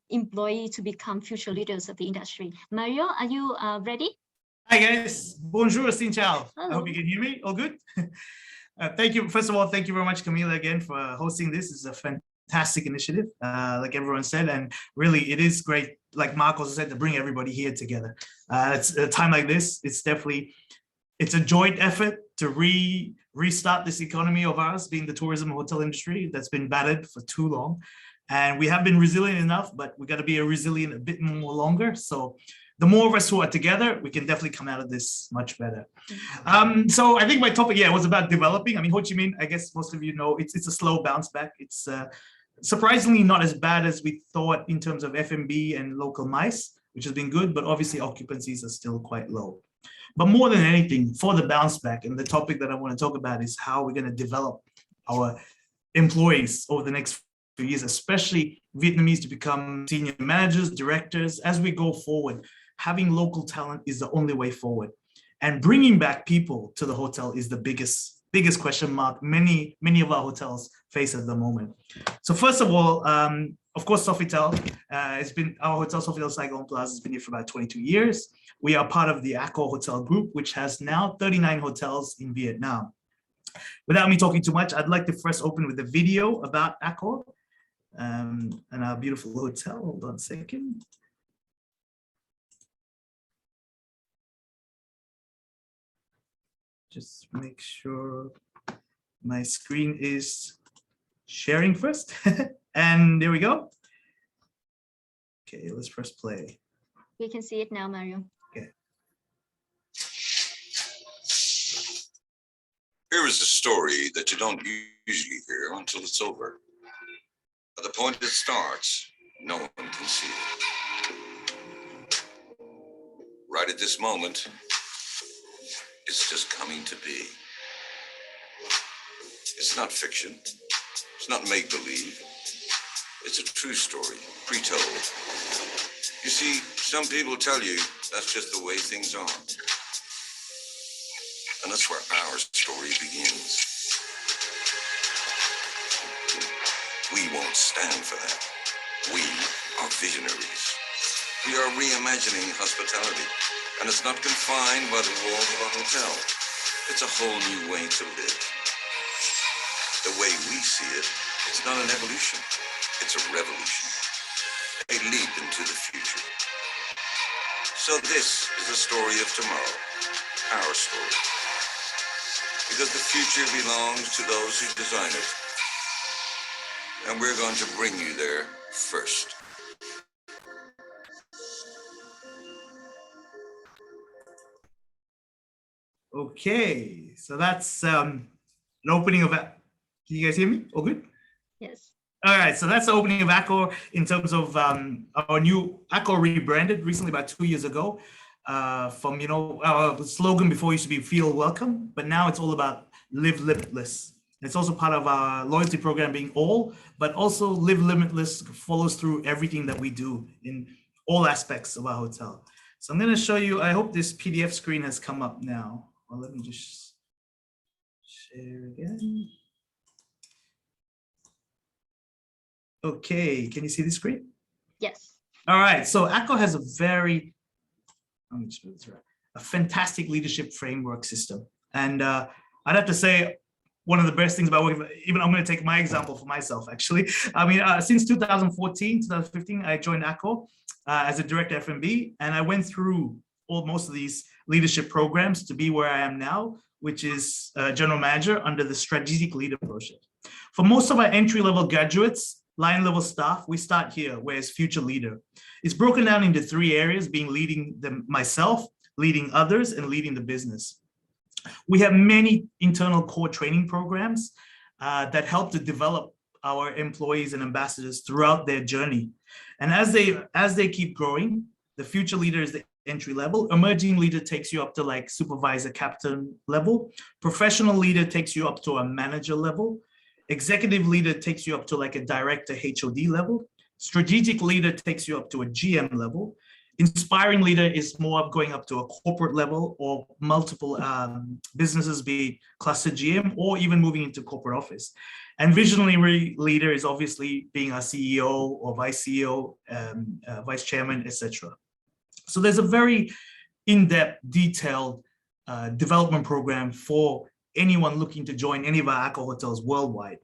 employee to become future leaders of the industry. Mario, are you ready? Hi guys, bonjour, xin chào. Hello. I hope you can hear me, all good? Thank you, first of all, thank you very much, Camélia, again for hosting this. It's a fantastic initiative, like everyone said, and really it is great, like Mark also said, to bring everybody here together. It's a time like this, it's a joint effort to restart this economy of ours, being the tourism and hotel industry that's been battered for too long. And we have been resilient enough, but we got to be resilient a bit more longer. So the more of us who are together, we can definitely come out of this much better. So I think my topic, was about developing. I mean, Ho Chi Minh, I guess most of you know, it's a slow bounce back. It's surprisingly not as bad as we thought in terms of F&B and local MICE, which has been good, but obviously occupancies are still quite low. But more than anything, for the bounce back, and the topic that I want to talk about is how we're going to develop our employees over the next few years, especially Vietnamese to become senior managers, directors, as we go forward. Having local talent is the only way forward, and bringing back people to the hotel is the biggest question mark many of our hotels face at the moment. So first of all, of course, Sofitel. It's been our hotel, Sofitel Saigon Plaza, has been here for about 22 years. We are part of the 𝐼𝐸 Hotel Group, which has now 39 hotels in Vietnam. Without me talking too much, I'd like to first open with a video about 𝐼𝐸 and our beautiful hotel. Hold on a second. Just make sure my screen is sharing first. And there we go. Okay, let's press play. We can see it now, Mario. Okay. Here is a story that you don't usually hear until it's over. At the point it starts, no one can see it. Right at this moment, it's just coming to be. It's not fiction. It's not make-believe. It's a true story, pre-told. You see, some people tell you that's just the way things are. And that's where our story begins. We won't stand for that. We are visionaries. We are reimagining hospitality. And it's not confined by the walls of a hotel. It's a whole new way to live. The way we see it, it's not an evolution. It's a revolution. A leap into the future. So this is the story of tomorrow. Our story. Because the future belongs to those who design it. And we're going to bring you there first. Okay, so that's an opening of that. Can you guys hear me? All good? Yes. All right, so that's the opening of 𝐼𝐸 in terms of our new 𝐼𝐸 rebranded recently about 2 years ago. From, our slogan before used to be feel welcome, but now it's all about live limitless. It's also part of our loyalty program being all, but also live limitless follows through everything that we do in all aspects of our hotel. So I'm going to show you, I hope this PDF screen has come up now. Well, let me just share again. Okay, can you see the screen? Yes. All right, so 𝐼𝐸 has a very, let me just put this right, a fantastic leadership framework system. And I'd have to say, one of the best things about working, even I'm going to take my example for myself, actually. I mean, since 2014, 2015, I joined 𝐼𝐸 as a director F&B, and I went through most of these leadership programs to be where I am now, which is general manager under the strategic leader project. For most of our entry-level graduates, line-level staff, we start here, whereas future leader. It's broken down into 3 areas, being leading myself, leading others, and leading the business. We have many internal core training programs that help to develop our employees and ambassadors throughout their journey. And as they keep growing, the future leader is the entry level. Emerging leader takes you up to like supervisor, captain level. Professional leader takes you up to a manager level. Executive leader takes you up to like a director, HOD level. Strategic leader takes you up to a GM level. Inspiring leader is more of going up to a corporate level or multiple businesses, be it cluster GM or even moving into corporate office. And visionary leader is obviously being a CEO or vice CEO, vice chairman, etc. So there's a very in-depth, detailed development program for anyone looking to join any of our 𝐼𝐸 hotels worldwide.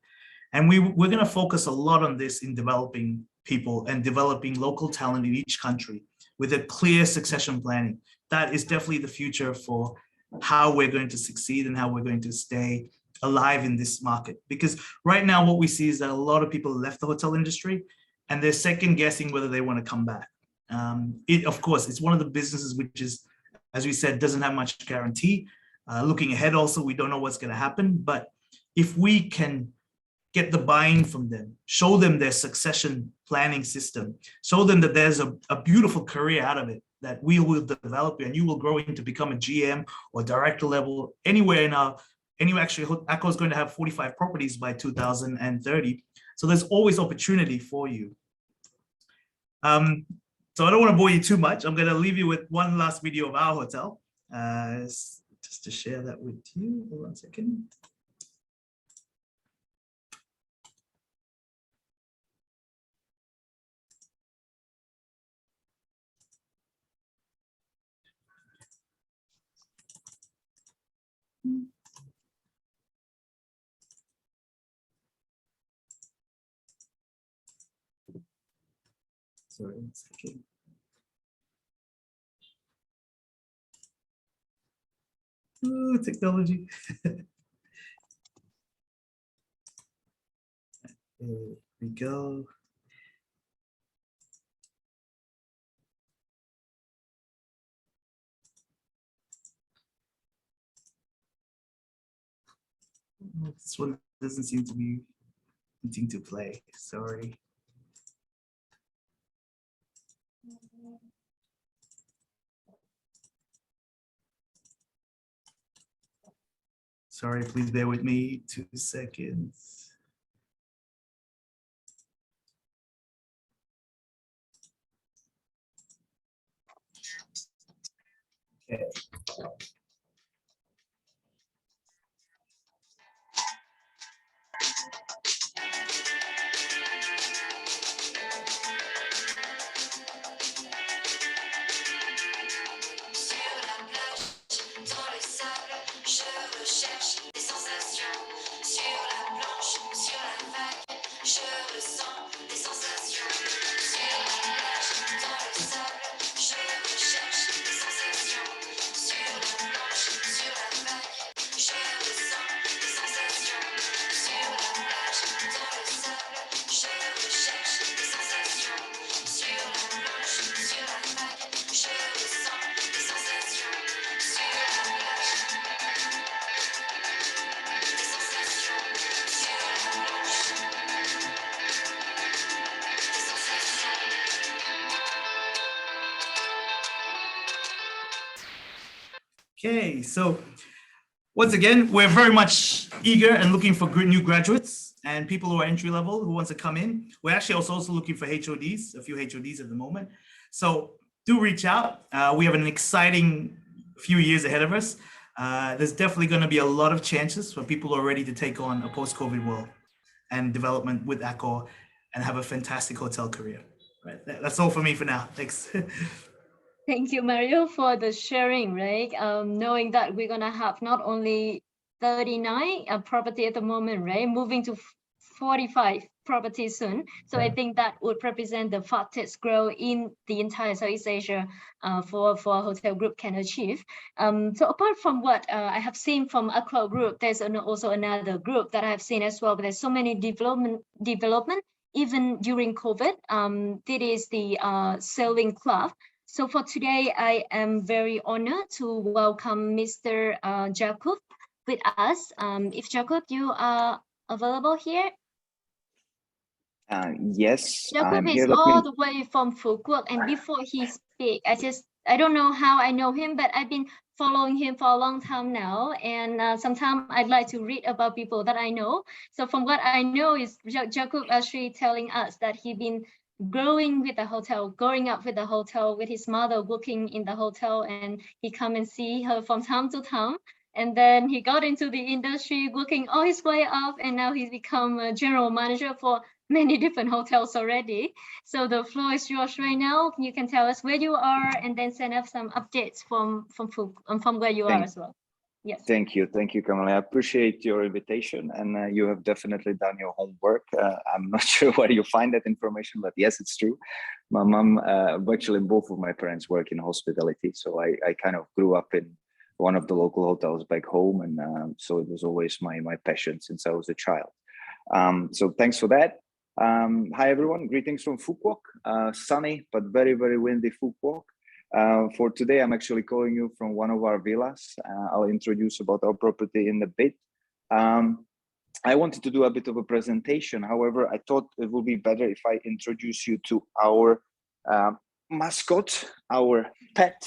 And we're going to focus a lot on this in developing people and developing local talent in each country with a clear succession planning. That is definitely the future for how we're going to succeed and how we're going to stay alive in this market. Because right now what we see is that a lot of people left the hotel industry and they're second guessing whether they want to come back. Of course, it's one of the businesses which is, as we said, doesn't have much guarantee. Looking ahead also, we don't know what's going to happen. But if we can get the buy-in from them, show them their succession planning system, show them that there's a beautiful career out of it, that we will develop and you will grow into become a GM or director level anywhere in our, actually 𝐼𝐸 is going to have 45 properties by 2030. So there's always opportunity for you. So I don't want to bore you too much. I'm going to leave you with one last video of our hotel, just to share that with you. Hold on a second. Sorry, 1 second. Ooh, technology. There we go. This one doesn't seem to be wanting to play. Sorry. Sorry, please bear with me 2 seconds. Okay. Okay, so once again, we're very much eager and looking for new graduates and people who are entry level who wants to come in. We're actually also looking for HODs, a few HODs at the moment. So do reach out. We have an exciting few years ahead of us. There's definitely going to be a lot of chances for people who are ready to take on a post-COVID world and development with 𝐼𝐸 and have a fantastic hotel career. Right, that's all for me for now. Thanks. Thank you, Mario, for the sharing, right? Knowing that we're gonna have not only 39 property at the moment, right? Moving to 45 properties soon. So I think that would represent the fastest growth in the entire Southeast Asia for a hotel group can achieve. So apart from what I have seen from 𝐼𝐸 group, there's also another group that I have seen as well, but there's so many development even during COVID. It is the sailing club. So for today, I am very honored to welcome Mr. 𝐃𝐚𝐭𝐞 with us. If 𝐃𝐚𝐭𝐞, you are available here? Yes, 𝐃𝐚𝐭𝐞 I'm is here. all the way from Phu Quoc, and before he speak, I don't know how I know him, but I've been following him for a long time now, and sometimes I'd like to read about people that I know. So from what I know is 𝐃𝐚𝐭𝐞 actually telling us that he's been growing with the hotel, growing up with the hotel, with his mother working in the hotel, and he come and see her from time to time. And then he got into the industry, working all his way up, and now he's become a general manager for many different hotels already. So the floor is yours right now. You can tell us where you are, and then send us some updates from where you are as well. Yes. Thank you, 𝐾𝐚𝐭𝐞. I appreciate your invitation, and you have definitely done your homework. I'm not sure where you find that information, but yes, it's true. My mom, actually both of my parents work in hospitality, so I kind of grew up in one of the local hotels back home, and so it was always my passion since I was a child. So thanks for that. Hi everyone, greetings from Phu Quoc, sunny but very, very windy Phu Quoc. For today, I'm actually calling you from one of our villas. I'll introduce about our property in a bit. I wanted to do a bit of a presentation. However, I thought it would be better if I introduce you to our mascot, our pet.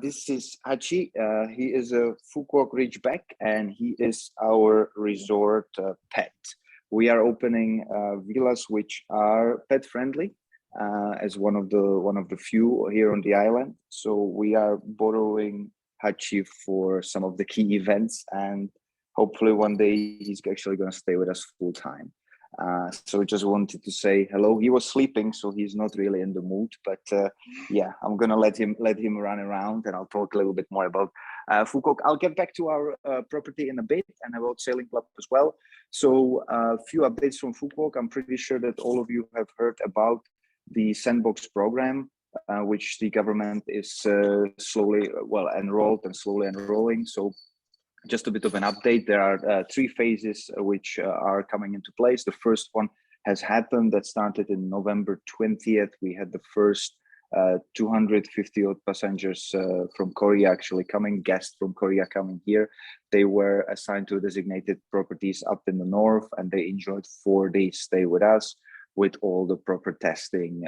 This is Hachi. He is a Phu Quoc Ridgeback, and he is our resort pet. We are opening villas which are pet friendly, as one of the few here on the island. So we are borrowing Hachi for some of the key events, and hopefully one day he's actually going to stay with us full time. So just wanted to say hello. He was sleeping, so he's not really in the mood, but yeah, I'm gonna let him run around, and I'll talk a little bit more about Phu Quoc, I'll get back to our property in a bit and about Sailing Club as well. So a few updates from Phu Quoc. I'm pretty sure that all of you have heard about the Sandbox program, which the government is slowly, well, enrolled and slowly enrolling. So just a bit of an update. There are 3 phases which are coming into place. The first one has happened. That started in November 20th. We had the first 250 odd passengers from Korea actually coming, guests from Korea coming here. They were assigned to designated properties up in the north, and they enjoyed 4 days stay with us, with all the proper testing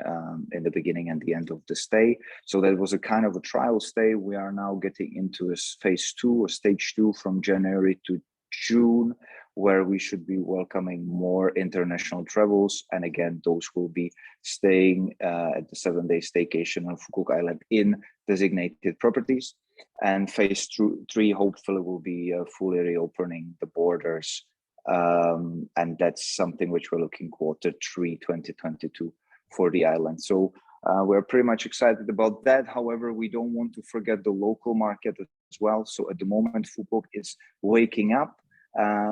in the beginning and the end of the stay. So that was a kind of a trial stay. We are now getting into a phase 2 or stage 2 from January to June, where we should be welcoming more international travels. And again, those will be staying at the 7-day staycation on Phu Quoc Island in designated properties. And phase 3 hopefully will be fully reopening the borders. And that's something which we're looking Q3 2022 for the island. So we're pretty much excited about that. However, we don't want to forget the local market as well. So at the moment, Phu Quoc is waking up.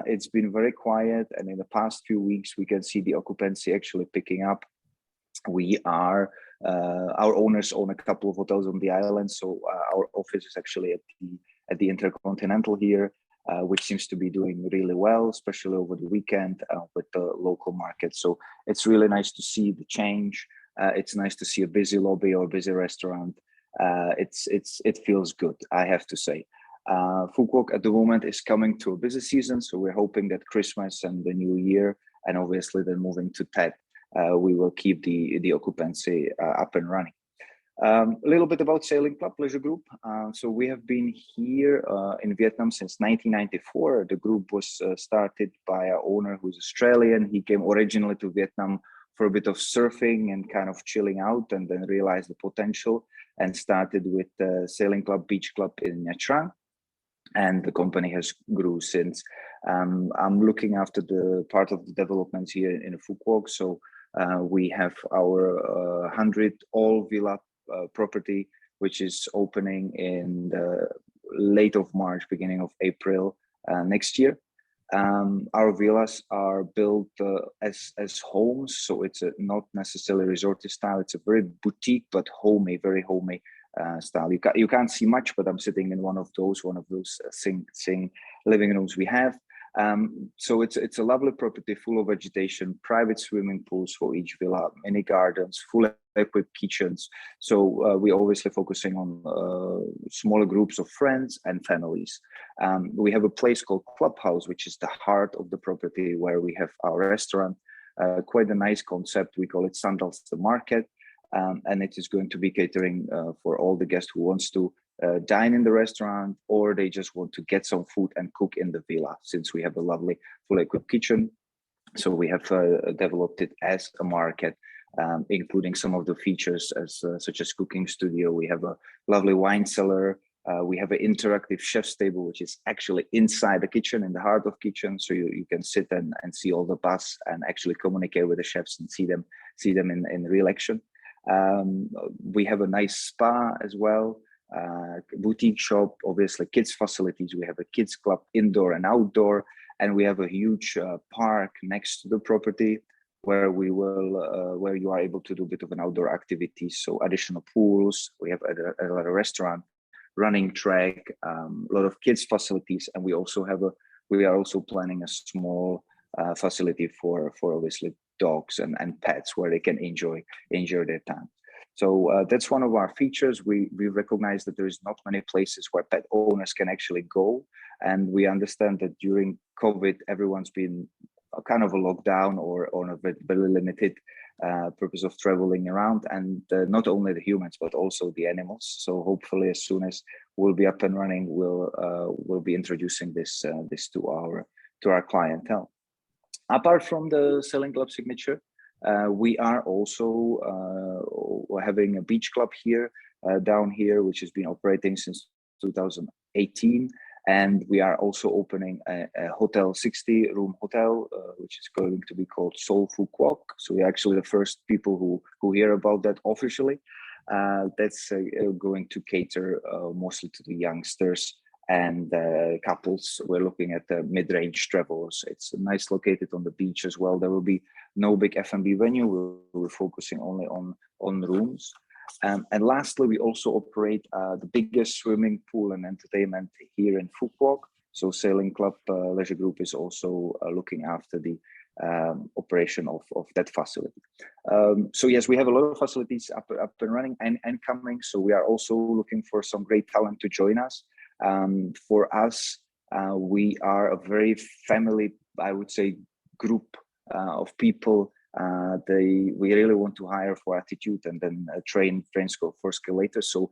It's been very quiet, and in the past few weeks, we can see the occupancy actually picking up. We are, our owners own a couple of hotels on the island, so our office is actually at the Intercontinental here, which seems to be doing really well, especially over the weekend with the local market. So it's really nice to see the change. It's nice to see a busy lobby or busy restaurant. It feels good, I have to say. Phu Quoc at the moment is coming to a busy season, so we're hoping that Christmas and the New Year, and obviously then moving to Tet, we will keep the occupancy up and running. A little bit about Sailing Club Leisure Group. So we have been here in Vietnam since 1994. The group was started by our owner who's Australian. He came originally to Vietnam for a bit of surfing and kind of chilling out, and then realized the potential and started with Sailing Club Beach Club in Nha Trang. And the company has grew since. I'm looking after the part of the developments here in Phu Quoc. So we have our 100 all villa property, which is opening in the late of March, beginning of April next year. Our villas are built as homes, so it's not necessarily resorty style. It's a very boutique but homey, very homey style. You can't see much, but I'm sitting in one of those sing living rooms we have. So it's a lovely property full of vegetation, private swimming pools for each villa, mini gardens, full equipped kitchens. So we're obviously focusing on smaller groups of friends and families. We have a place called Clubhouse, which is the heart of the property, where we have our restaurant. Quite a nice concept. We call it Sandals the Market. And it is going to be catering for all the guests who wants to dine in the restaurant, or they just want to get some food and cook in the villa, since we have a lovely fully equipped kitchen. So we have developed it as a market, including some of the features such as cooking studio. We have a lovely wine cellar. We have an interactive chef's table, which is actually inside the kitchen, in the heart of kitchen. So you can sit and see all the bus and actually communicate with the chefs and see them in real action. We have a nice spa as well, boutique shop, obviously kids facilities. We have a kids club, indoor and outdoor, and we have a huge park next to the property where we will where you are able to do a bit of an outdoor activity. So additional pools. We have a restaurant, running track, a lot of kids facilities, and we are also planning a small facility for obviously dogs and pets, where they can enjoy their time. So that's one of our features. We recognize that there is not many places where pet owners can actually go, and we understand that during COVID, everyone's been kind of a lockdown or on a very limited purpose of traveling around, and not only the humans but also the animals. So hopefully, as soon as we'll be up and running, we'll be introducing this to our clientele. Apart from the Sailing Club signature, we are also having a beach club here down here, which has been operating since 2018. And we are also opening a hotel, 60-room hotel, which is going to be called Soul Phu Quoc. So we're actually the first people who hear about that officially. That's going to cater mostly to the youngsters and couples. We're looking at mid-range travelers. It's nice, located on the beach as well. There will be no big F&B venue. We're focusing only on rooms. And lastly, we also operate the biggest swimming pool and entertainment here in Phu Quoc. So Sailing Club Leisure Group is also looking after the operation of that facility. So yes, we have a lot of facilities up and running and coming. So we are also looking for some great talent to join us. For us, we are a very family, I would say, group of people. We really want to hire for attitude and then train for skill later. So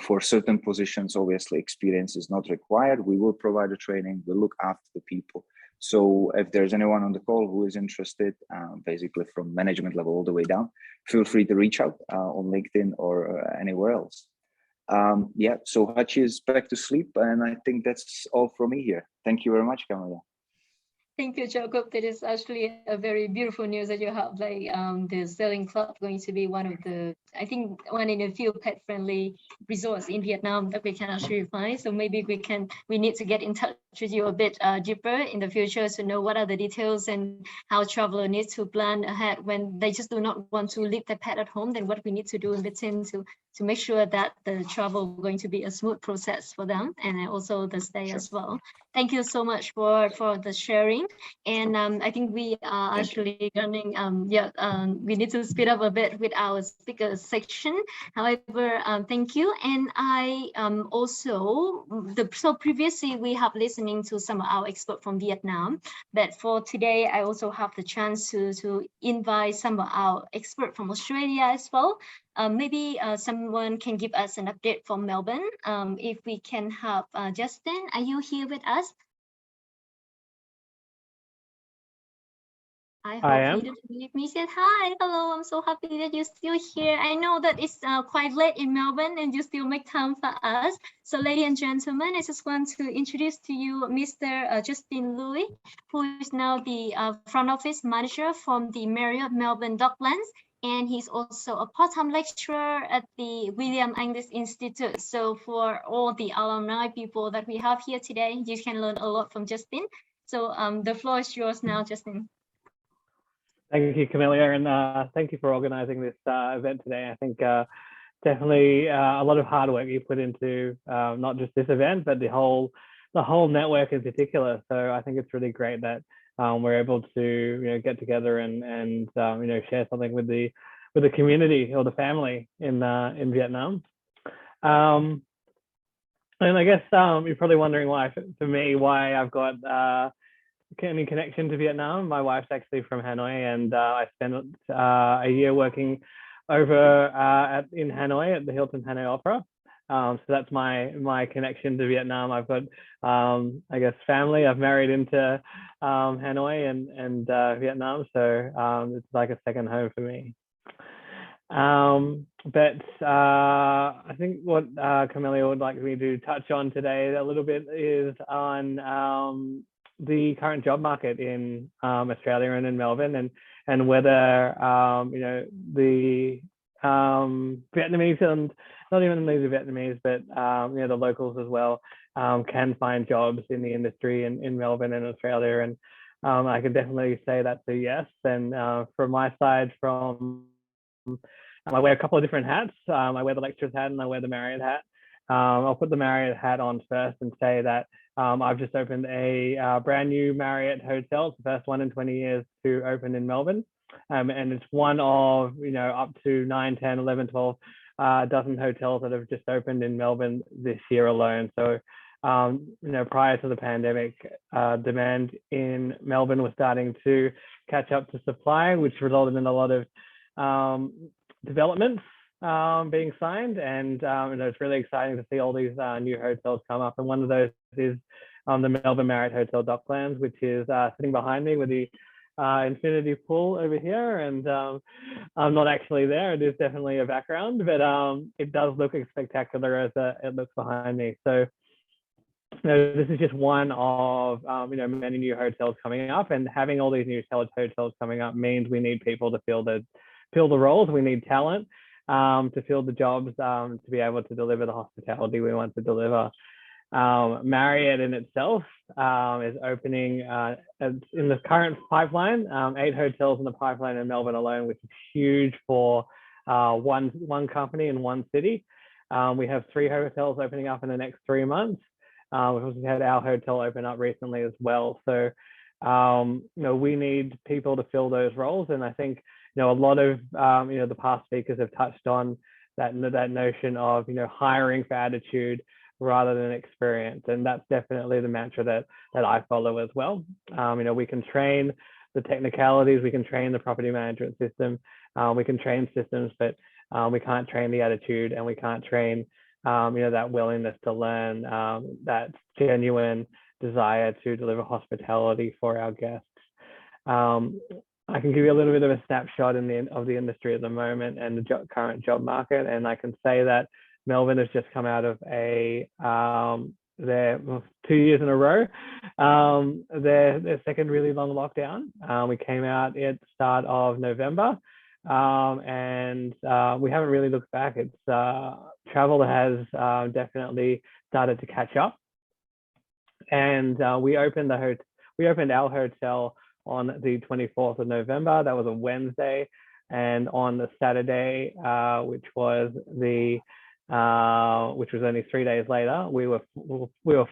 for certain positions, obviously experience is not required. We will provide the training. We'll look after the people. So if there's anyone on the call who is interested, basically from management level all the way down, feel free to reach out on LinkedIn or anywhere else. Yeah, so Hachi is back to sleep, and I think that's all from me here. Thank you very much, Camilla. Thank you, Jacob. That is actually a very beautiful news that you have, like the Sailing Club going to be one of the, I think, one in a few pet-friendly resorts in Vietnam that we can actually find. So maybe we need to get in touch with you a bit deeper in the future to know what are the details and how traveler needs to plan ahead when they just do not want to leave their pet at home. Then what we need to do in between to make sure that the travel is going to be a smooth process for them and also the stay as well. Thank you so much for the sharing. And I think we are actually running, we need to speed up a bit with our speaker section. However, thank you. And I so previously we have listening to some of our experts from Vietnam, but for today, I also have the chance to invite some of our experts from Australia as well. Maybe someone can give us an update from Melbourne. If we can have Justin, are you here with us? I hope he doesn't leave me. Said hi, hello. I'm so happy that you're still here. I know that it's quite late in Melbourne and you still make time for us. So, ladies and gentlemen, I just want to introduce to you Mr. Justin Louis, who is now the front office manager from the Marriott Melbourne Docklands. And he's also a part-time lecturer at the William English Institute. So for all the alumni people that we have here today, you can learn a lot from Justin. So the floor is yours now, Justin. Thank you, Camilla, and thank you for organizing this event today. I think definitely a lot of hard work you put into not just this event, but the whole network in particular. So I think it's really great that we're able to get together and share something with the community or the family in Vietnam. And I guess you're probably wondering why I've got any connection to Vietnam. My wife's actually from Hanoi, and I spent a year working over in Hanoi at the Hilton Hanoi Opera. So that's my connection to Vietnam. I've got, I guess, family. I've married into Hanoi and Vietnam, so it's like a second home for me. But I think what Camilla would like me to touch on today a little bit is on the current job market in Australia and in Melbourne, and whether the Vietnamese, and not even the Vietnamese, but the locals as well, can find jobs in the industry in Melbourne and Australia. And I can definitely say that's a yes. And from my side, I wear a couple of different hats. I wear the lecturer's hat and I wear the Marriott hat. I'll put the Marriott hat on first and say that I've just opened a brand new Marriott hotel. It's the first one in 20 years to open in Melbourne. And it's one of, up to 9, 10, 11, 12 dozen hotels that have just opened in Melbourne this year alone. So, prior to the pandemic, demand in Melbourne was starting to catch up to supply, which resulted in a lot of developments being signed. And it's really exciting to see all these new hotels come up. And one of those is the Melbourne Marriott Hotel Docklands, which is sitting behind me with the infinity pool over here. And I'm not actually there. It is definitely a background, but it does look as spectacular as it looks behind me. So this is just one of many new hotels coming up, and having all these new hotels coming up means we need people to fill the roles. We need talent to fill the jobs, to be able to deliver the hospitality we want to deliver. Marriott in itself is opening in the current pipeline, 8 hotels in the pipeline in Melbourne alone, which is huge for one company in one city. We have 3 hotels opening up in the next 3 months. We've also had our hotel open up recently as well. So, we need people to fill those roles. And I think, a lot of, the past speakers have touched on that notion of, hiring for attitude rather than experience. And that's definitely the mantra that I follow as well. We can train the technicalities, we can train the property management system, we can train systems, but we can't train the attitude, and we can't train, that willingness to learn, that genuine desire to deliver hospitality for our guests. I can give you a little bit of a snapshot of the industry at the moment and the current job market, and I can say that Melbourne has just come out of their 2 years in a row, their second really long lockdown. We came out at the start of November, and we haven't really looked back. It's travel has definitely started to catch up, and we opened our hotel on the 24th of November. That was a Wednesday, and on the Saturday, which was only 3 days later, we were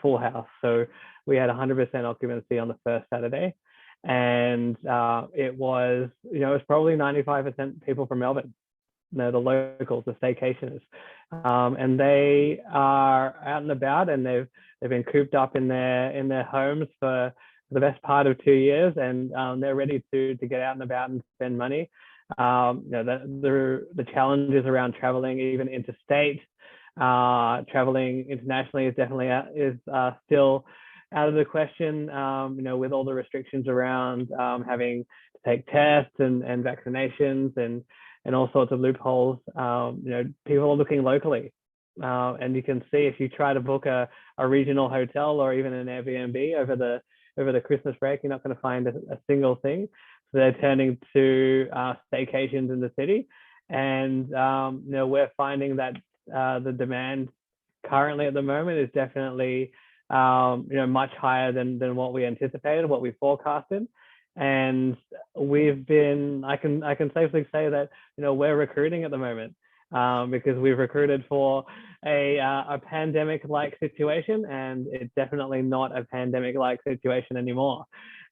full house. So we had 100% occupancy on the first Saturday, and it was probably 95% people from Melbourne, the locals, the staycationers, and they are out and about, and they've been cooped up in their homes for the best part of 2 years, and they're ready to get out and about and spend money. The challenges around traveling, even interstate, traveling internationally is definitely still out of the question. With all the restrictions around having to take tests and vaccinations and all sorts of loopholes. People are looking locally, and you can see if you try to book a regional hotel or even an Airbnb over the Christmas break, you're not going to find a single thing. So they're turning to staycations in the city, and we're finding that the demand currently at the moment is definitely much higher than what we anticipated, what we forecasted. And I can safely say that we're recruiting at the moment, because we've recruited for a pandemic-like situation, and it's definitely not a pandemic-like situation anymore.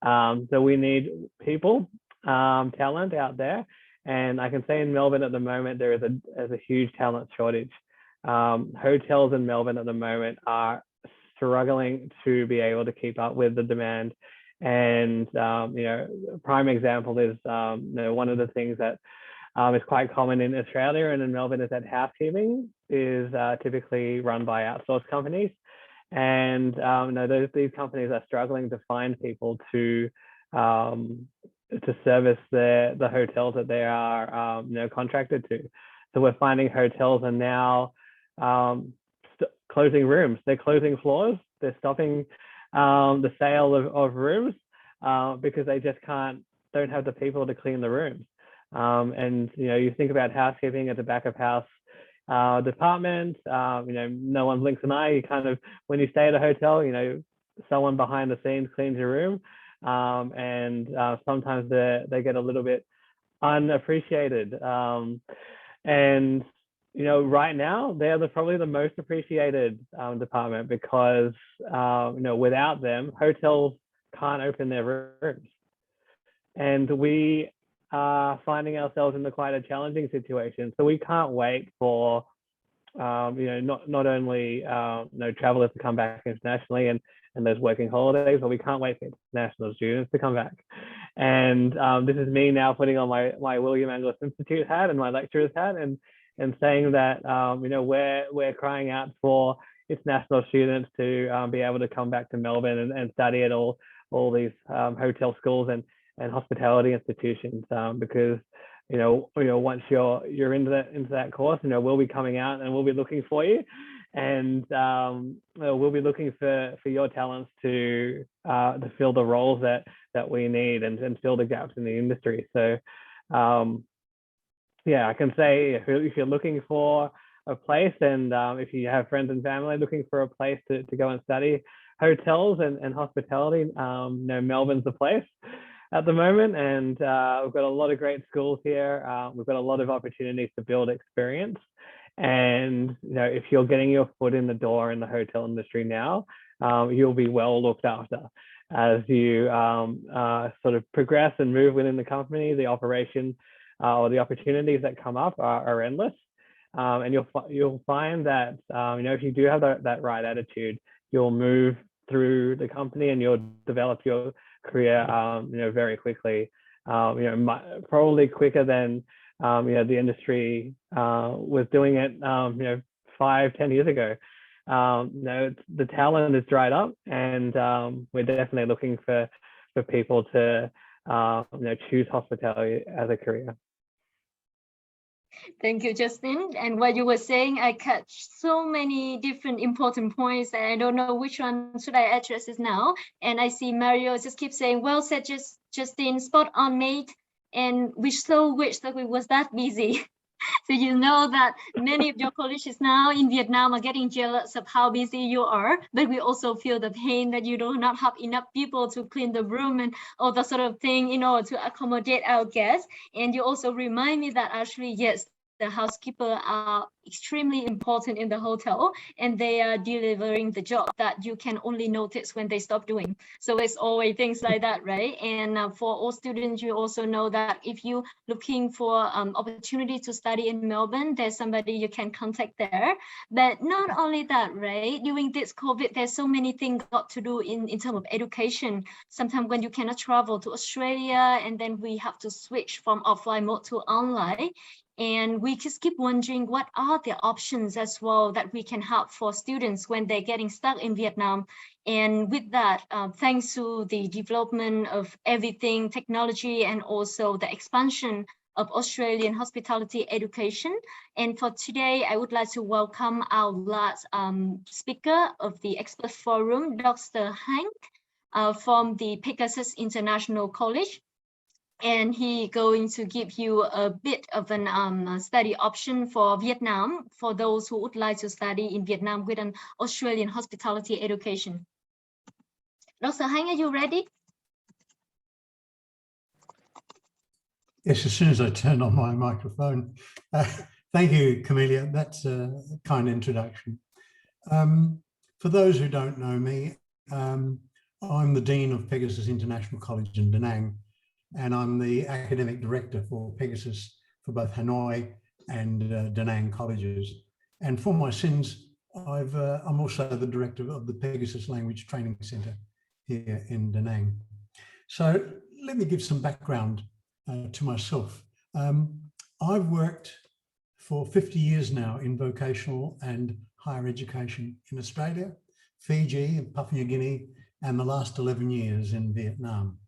So we need people, talent out there, and I can say in Melbourne at the moment there is a huge talent shortage. Hotels in Melbourne at the moment are struggling to be able to keep up with the demand. And prime example is one of the things that is quite common in Australia and in Melbourne is that housekeeping is typically run by outsourced companies, and these companies are struggling to find people to service the hotels that they are contracted to. So we're finding hotels are now closing rooms, they're closing floors, they're stopping the sale of rooms because they just don't have the people to clean the rooms. And you think about housekeeping at the back of house department, no one blinks an eye. You kind of, when you stay at a hotel, someone behind the scenes cleans your room, and sometimes they get a little bit unappreciated. And right now they're probably the most appreciated department, because without them, hotels can't open their rooms, and we are finding ourselves in quite a challenging situation. So we can't wait for not only travelers to come back internationally and those working holidays, but we can't wait for international students to come back. And this is me now putting on my William Angliss Institute hat and my lecturer's hat, and saying that we're crying out for international students to be able to come back to Melbourne and study at all these hotel schools and hospitality institutions, because once you're into that course, we'll be coming out and we'll be looking for you, and we'll be looking for your talents to fill the roles that we need and fill the gaps in the industry. So yeah, I can say if you're looking for place. And if you have friends and family looking for a place to go and study, hotels and hospitality, Melbourne's the place at the moment. And we've got a lot of great schools here. We've got a lot of opportunities to build experience. And if you're getting your foot in the door in the hotel industry now, you'll be well looked after. As you sort of progress and move within the company, the operation or the opportunities that come up are endless. And you'll find that if you do have that right attitude, you'll move through the company and you'll develop your career very quickly. Probably quicker than the industry was doing it 5-10 years ago. The talent is dried up, and we're definitely looking for people to choose hospitality as a career. Thank you, Justin. And what you were saying, I catch so many different important points, and I don't know which one should I address this now. And I see Mario just keep saying, well said, Justin, spot on, mate. And we so wish that we was that busy. So you know that many of your colleagues now in Vietnam are getting jealous of how busy you are, but we also feel the pain that you do not have enough people to clean the room and all that sort of thing in order to accommodate our guests. And you also remind me that actually, yes, the housekeeper are extremely important in the hotel, and they are delivering the job that you can only notice when they stop doing. So it's always things like that, right? And for all students, you also know that if you're looking for opportunity to study in Melbourne, there's somebody you can contact there. But not only that, right? During this COVID, there's so many things got to do in terms of education. Sometimes when you cannot travel to Australia, and then we have to switch from offline mode to online. And we just keep wondering what are the options as well that we can have for students when they're getting stuck in Vietnam. And with that, thanks to the development of everything, technology, and also the expansion of Australian hospitality education. And for today, I would like to welcome our last speaker of the expert forum, Dr. Hank from the Pegasus International College. And he going to give you a bit of an study option for Vietnam for those who would like to study in Vietnam with an Australian hospitality education. Dr. Hang, are you ready? Yes, as soon as I turn on my microphone. Thank you, Camellia. That's a kind introduction. For those who don't know me, I'm the Dean of Pegasus International College in Da Nang, and I'm the academic director for Pegasus for both Hanoi and Da Nang colleges. And for my sins, I'm also the director of the Pegasus Language Training Centre here in Da Nang. So let me give some background to myself. I've worked for 50 years now in vocational and higher education in Australia, Fiji, and Papua New Guinea, and the last 11 years in Vietnam.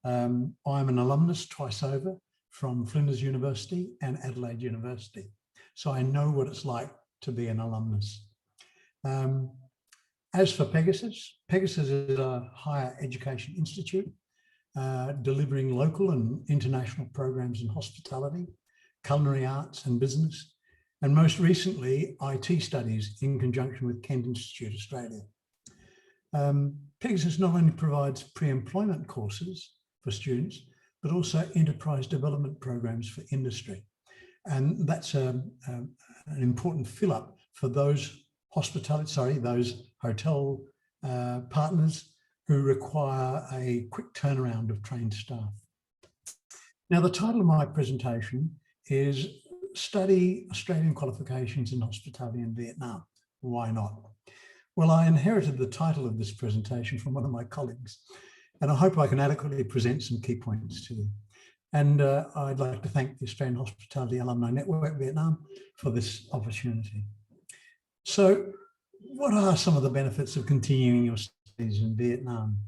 I'm an alumnus twice over from Flinders University and Adelaide University. So I know what it's like to be an alumnus. As for Pegasus, Pegasus is a higher education institute delivering local and international programs in hospitality, culinary arts and business, and most recently, IT studies in conjunction with Kent Institute Australia. Pegasus not only provides pre-employment courses for students, but also enterprise development programs for industry. And that's an important fill-up for those hotel partners who require a quick turnaround of trained staff. Now, the title of my presentation is Study Australian Qualifications in Hospitality in Vietnam. Why not? Well, I inherited the title of this presentation from one of my colleagues, and I hope I can adequately present some key points to you. And I'd like to thank the Australian Hospitality Alumni Network Vietnam for this opportunity. So what are some of the benefits of continuing your studies in Vietnam?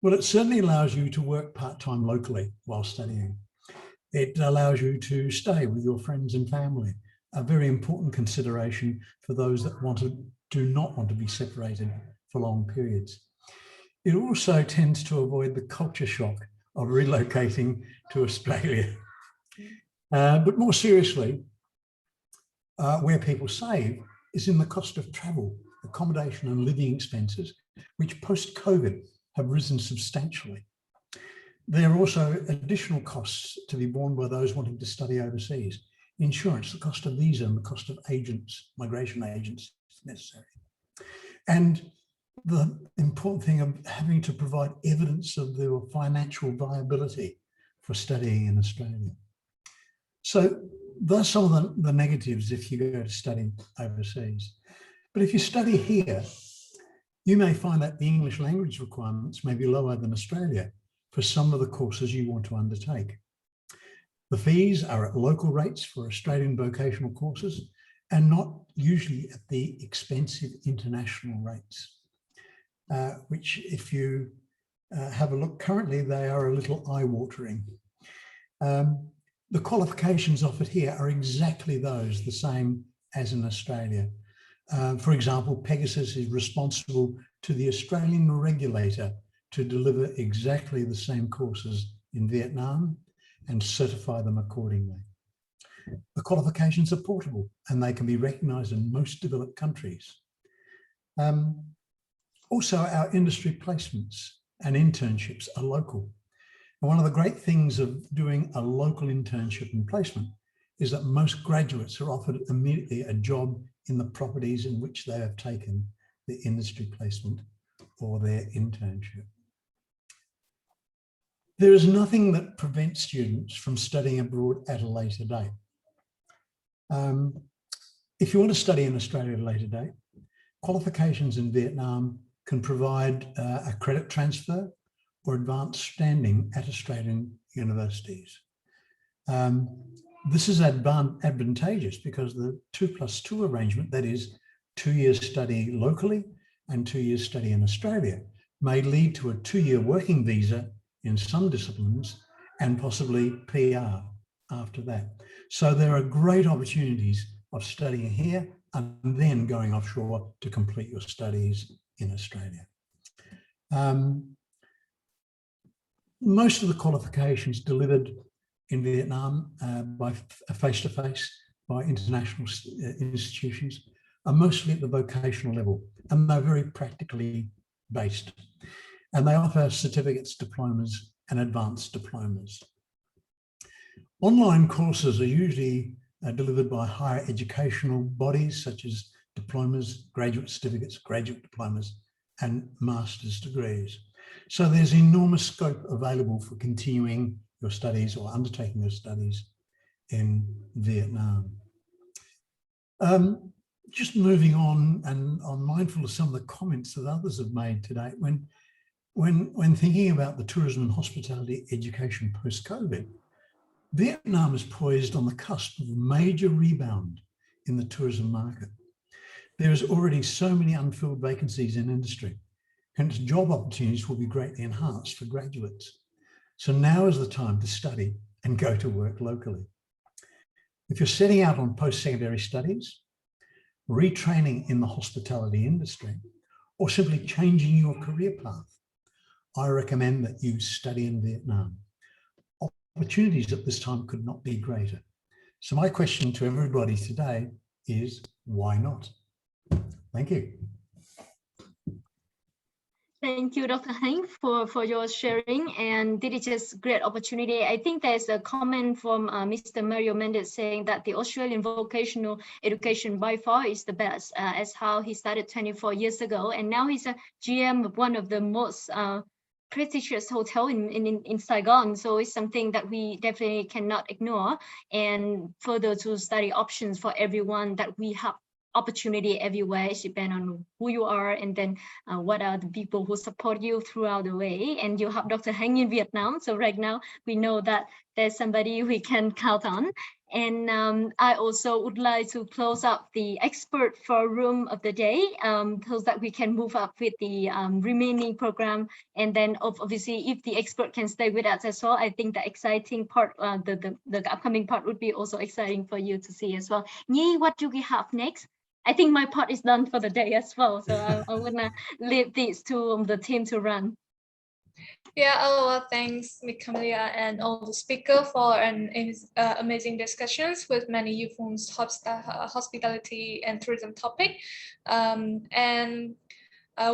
Well, it certainly allows you to work part-time locally while studying. It allows you to stay with your friends and family, a very important consideration for those that do not want to be separated for long periods. It also tends to avoid the culture shock of relocating to Australia. But more seriously, where people save is in the cost of travel, accommodation and living expenses, which post-COVID have risen substantially. There are also additional costs to be borne by those wanting to study overseas. Insurance, the cost of visa and the cost of agents, migration agents if necessary. And the important thing of having to provide evidence of their financial viability for studying in Australia. So those are some of the negatives if you go to study overseas. But if you study here, you may find that the English language requirements may be lower than Australia for some of the courses you want to undertake. The fees are at local rates for Australian vocational courses and not usually at the expensive international rates, which if you have a look currently, they are a little eye-watering. The qualifications offered here are exactly those, the same as in Australia. For example, Pegasus is responsible to the Australian regulator to deliver exactly the same courses in Vietnam and certify them accordingly. The qualifications are portable and they can be recognised in most developed countries. Also, our industry placements and internships are local. And one of the great things of doing a local internship and placement is that most graduates are offered immediately a job in the properties in which they have taken the industry placement or their internship. There is nothing that prevents students from studying abroad at a later date. If you want to study in Australia at a later date, qualifications in Vietnam can provide a credit transfer or advanced standing at Australian universities. This is advantageous because the 2+2 arrangement, that is 2 years study locally and 2 years study in Australia, may lead to a 2-year working visa in some disciplines and possibly PR after that. So there are great opportunities of studying here and then going offshore to complete your studies in Australia. Most of the qualifications delivered in Vietnam by face-to-face by international institutions are mostly at the vocational level, and they're very practically based. And they offer certificates, diplomas, and advanced diplomas. Online courses are usually delivered by higher educational bodies such as diplomas, graduate certificates, graduate diplomas, and master's degrees. So there's enormous scope available for continuing your studies or undertaking your studies in Vietnam. Just moving on, and I'm mindful of some of the comments that others have made today. When thinking about the tourism and hospitality education post-COVID, Vietnam is poised on the cusp of a major rebound in the tourism market. There is already so many unfilled vacancies in industry, hence job opportunities will be greatly enhanced for graduates. So now is the time to study and go to work locally. If you're setting out on post-secondary studies, retraining in the hospitality industry, or simply changing your career path, I recommend that you study in Vietnam. Opportunities at this time could not be greater. So my question to everybody today is, why not? Thank you. Thank you, Dr. Heng, for your sharing, and this is just a great opportunity. I think there's a comment from Mr. Mario Mendes saying that the Australian vocational education by far is the best, as how he started 24 years ago, and now he's a GM of one of the most prestigious hotel in Saigon. So it's something that we definitely cannot ignore, and further to study options for everyone, that we have opportunity everywhere. It depends on who you are, and then what are the people who support you throughout the way. And you have Dr. Heng in Vietnam, so right now we know that there's somebody we can count on. And I also would like to close up the expert forum of the day, so that we can move up with the remaining program. And then obviously, if the expert can stay with us as well, I think the exciting part, the upcoming part would be also exciting for you to see as well. Nhi, what do we have next? I think my part is done for the day as well. So I'm gonna leave these to the team to run. Yeah, thanks, Ms. Camelia and all the speaker for an amazing discussions with many youthful hospitality and tourism topic. And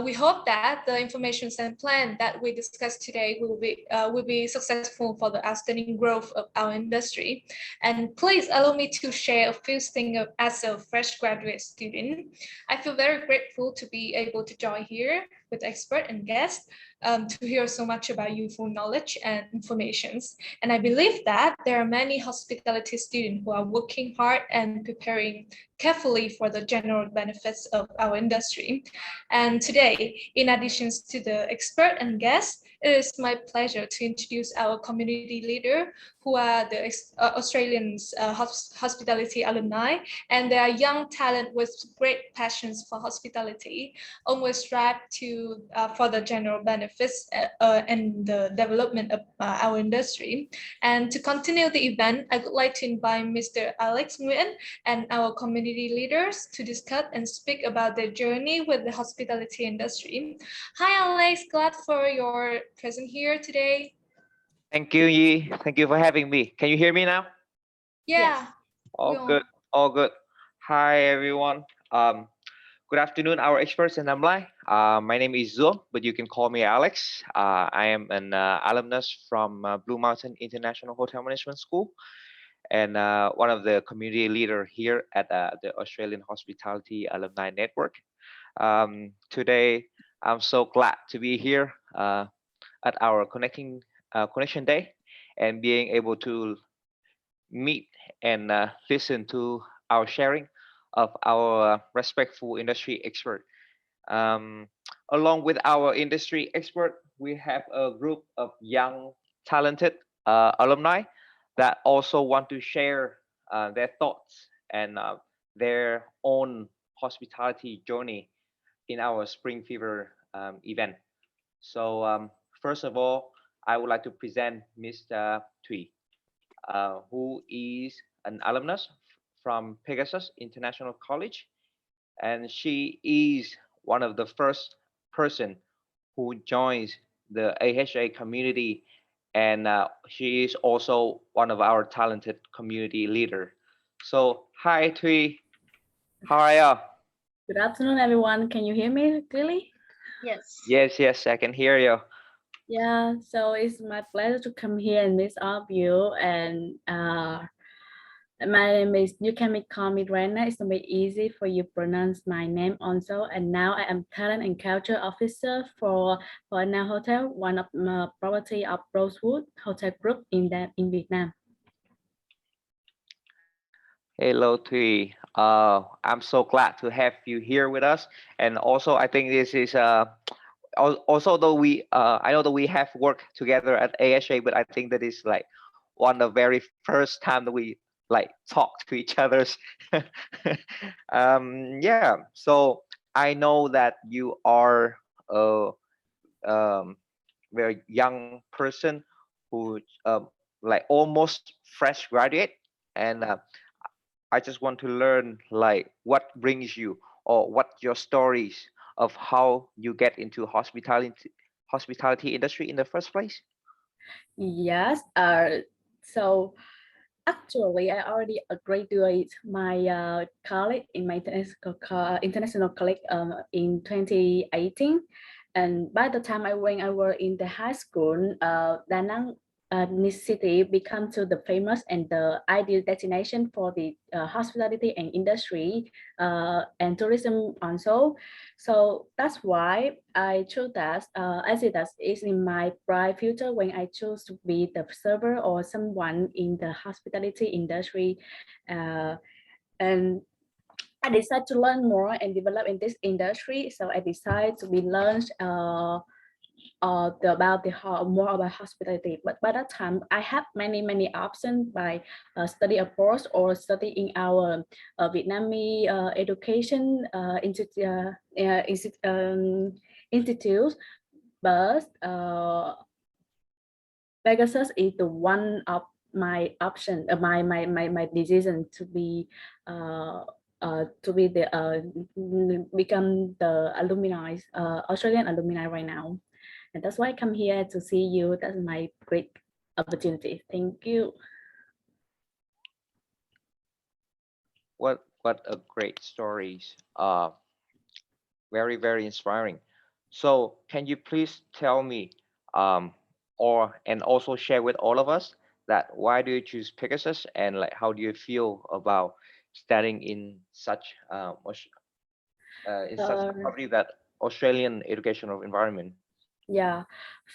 we hope that the information and plan that we discussed today will be successful for the outstanding growth of our industry. And please allow me to share a few things as a fresh graduate student. I feel very grateful to be able to join here with expert and guests to hear so much about useful knowledge and informations. And I believe that there are many hospitality students who are working hard and preparing carefully for the general benefits of our industry. And today, in addition to the expert and guests, it is my pleasure to introduce our community leader, who are the Australian hospitality alumni, and they are young talent with great passions for hospitality, always strive to for the general benefits and the development of our industry. And to continue the event, I would like to invite Mr. Alex Nguyen and our community leaders to discuss and speak about their journey with the hospitality industry. Hi, Alex, glad for your presence here today. Thank you, Yi. Thank you for having me. Can you hear me now? Yeah. All good. All good. Hi, everyone. Good afternoon, our experts and alumni. My name is Zo, but you can call me Alex. I am an alumnus from Blue Mountain International Hotel Management School and one of the community leader here at the Australian Hospitality Alumni Network. Today, I'm so glad to be here at our Connection Day and being able to meet and listen to our sharing of our respectful industry expert. Along with our industry expert, we have a group of young, talented alumni that also want to share their thoughts and their own hospitality journey in our Spring Fever event. So first of all, I would like to present Mr. Thuy, who is an alumnus from Pegasus International College, and she is one of the first person who joins the AHA community, and she is also one of our talented community leader. So hi Thuy, how are you? Good afternoon, everyone. Can you hear me clearly? Yes. Yes, I can hear you. Yeah, so it's my pleasure to come here and meet all of you. And my name is, you can call me Rena. It's very easy for you to pronounce my name also. And now I am talent and culture officer for Now Hotel, one of the property of Rosewood Hotel Group in Vietnam. Hello, Thuy. I'm so glad to have you here with us. And also, I think this is also though we I know that we have worked together at AHA, but I think that is like one of the very first time that we like talk to each other's. Yeah, so I know that you are a very young person who like almost fresh graduate, and I just want to learn like what brings you or what your stories of how you get into hospitality industry in the first place. Yes, so actually, I already graduated my college in my international college in 2018, and by the time when I was in the high school, Da Nang city become to the famous and the ideal destination for the hospitality and industry and tourism also. So that's why I chose that. I see that is in my bright future when I choose to be the server or someone in the hospitality industry. And I decided to learn more and develop in this industry. So I decided to be launched about more about hospitality. But by that time, I have many options by study abroad or study in our Vietnamese education institutes. But Pegasus is the one of my option, my decision to be become the alumni, Australian alumni right now. And that's why I come here to see you. That's my great opportunity. Thank you. What a great stories. Very, very inspiring. So can you please tell me and also share with all of us that why do you choose Pegasus, and like how do you feel about studying in such probably that Australian educational environment? Yeah,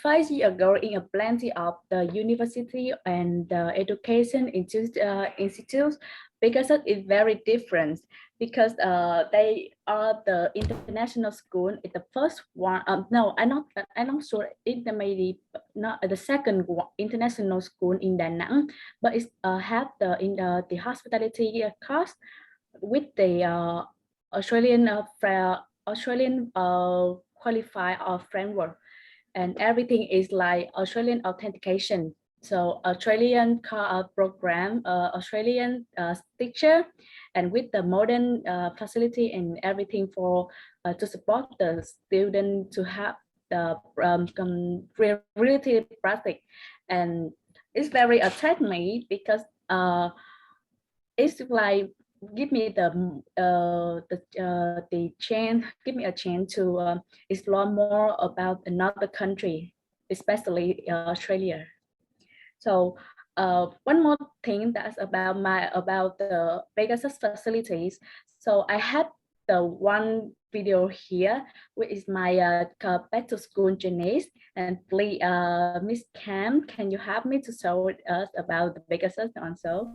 5 years ago, in a plenty of the university and education institutes, because it's very different. Because they are the international school. It's the first one. No, I'm not sure. It may be not the second one, international school in Da Nang, but it's have the hospitality course with the Australian qualified framework, and everything is like Australian authentication. So Australian program, Australian teacher, and with the modern facility and everything for to support the student to have the reality practice. And it's very attract me because it's like give me the chance, give me a chance to explore more about another country, especially Australia. So one more thing that's about the Pegasus facilities. So I had the one video here, which is my back to school journey. And please, Miss Cam, can you help me to show us about the Pegasus also?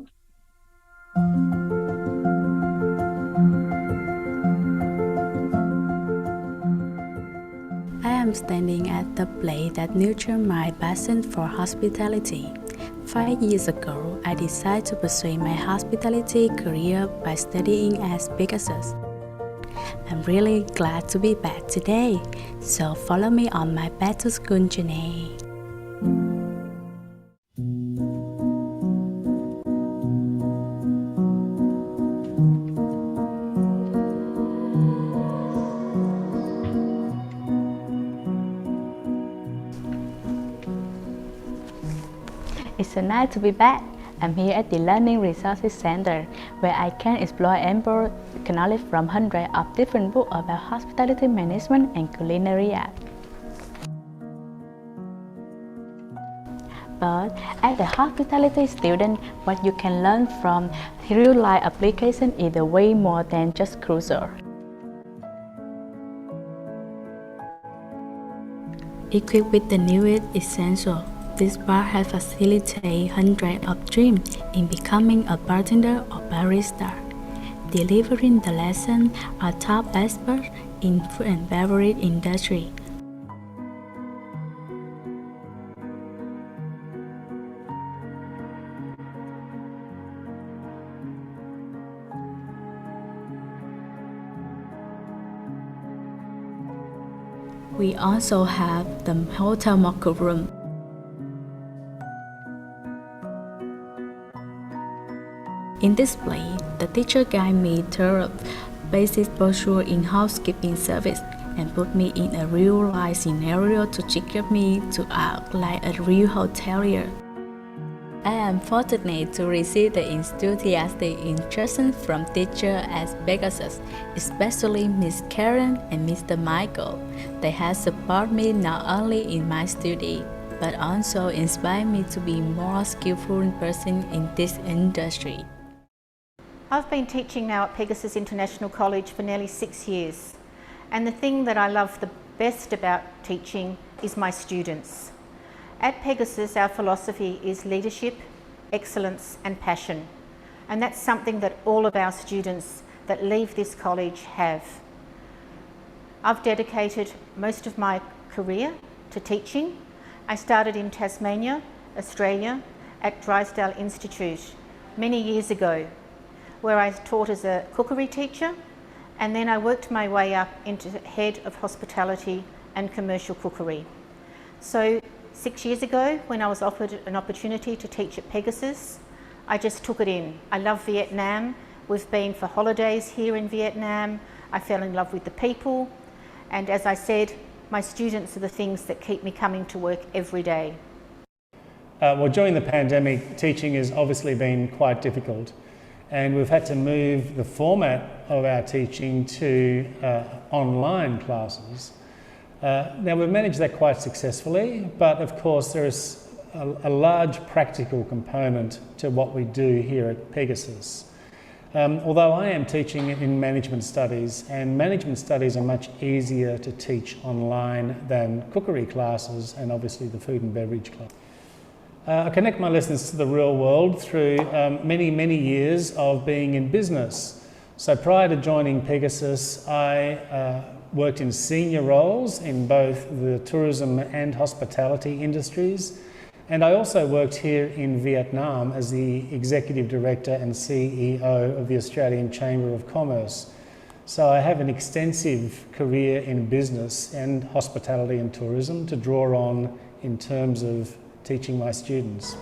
I am standing at the place that nurtured my passion for hospitality. 5 years ago, I decided to pursue my hospitality career by studying at Pegasus. I'm really glad to be back today, so follow me on my back to school journey. It's so nice to be back. I'm here at the Learning Resources Center, where I can explore ample knowledge from hundreds of different books about hospitality management and culinary art. But as a hospitality student, what you can learn from real-life application is way more than just cruiser. Equipped with the newest essentials, this bar has facilitated hundreds of dreams in becoming a bartender or barista. Delivering the lesson are top experts in food and beverage industry. We also have the hotel mocha room. In this place, the teacher guided me through basic brochure in housekeeping service and put me in a real-life scenario to trigger me to act like a real hotelier. I am fortunate to receive the enthusiastic instruction from teachers at Pegasus, especially Miss Karen and Mr. Michael. They have supported me not only in my study, but also inspired me to be a more skillful person in this industry. I've been teaching now at Pegasus International College for nearly 6 years, and the thing that I love the best about teaching is my students. At Pegasus, our philosophy is leadership, excellence and passion, and that's something that all of our students that leave this college have. I've dedicated most of my career to teaching. I started in Tasmania, Australia, at Drysdale Institute many years ago, where I taught as a cookery teacher, and then I worked my way up into head of hospitality and commercial cookery. So 6 years ago, when I was offered an opportunity to teach at Pegasus, I just took it in. I love Vietnam. We've been for holidays here in Vietnam. I fell in love with the people. And as I said, My students are the things that keep me coming to work every day. Well, during the pandemic, teaching has obviously been quite difficult, and we've had to move the format of our teaching to online classes. Now, we've managed that quite successfully, but of course there is a large practical component to what we do here at Pegasus. Although I am teaching in management studies, and management studies are much easier to teach online than cookery classes and obviously the food and beverage club. I connect my lessons to the real world through many years of being in business. So prior to joining Pegasus, I worked in senior roles in both the tourism and hospitality industries. And I also worked here in Vietnam as the Executive Director and CEO of the Australian Chamber of Commerce. So I have an extensive career in business and hospitality and tourism to draw on in terms of teaching my students.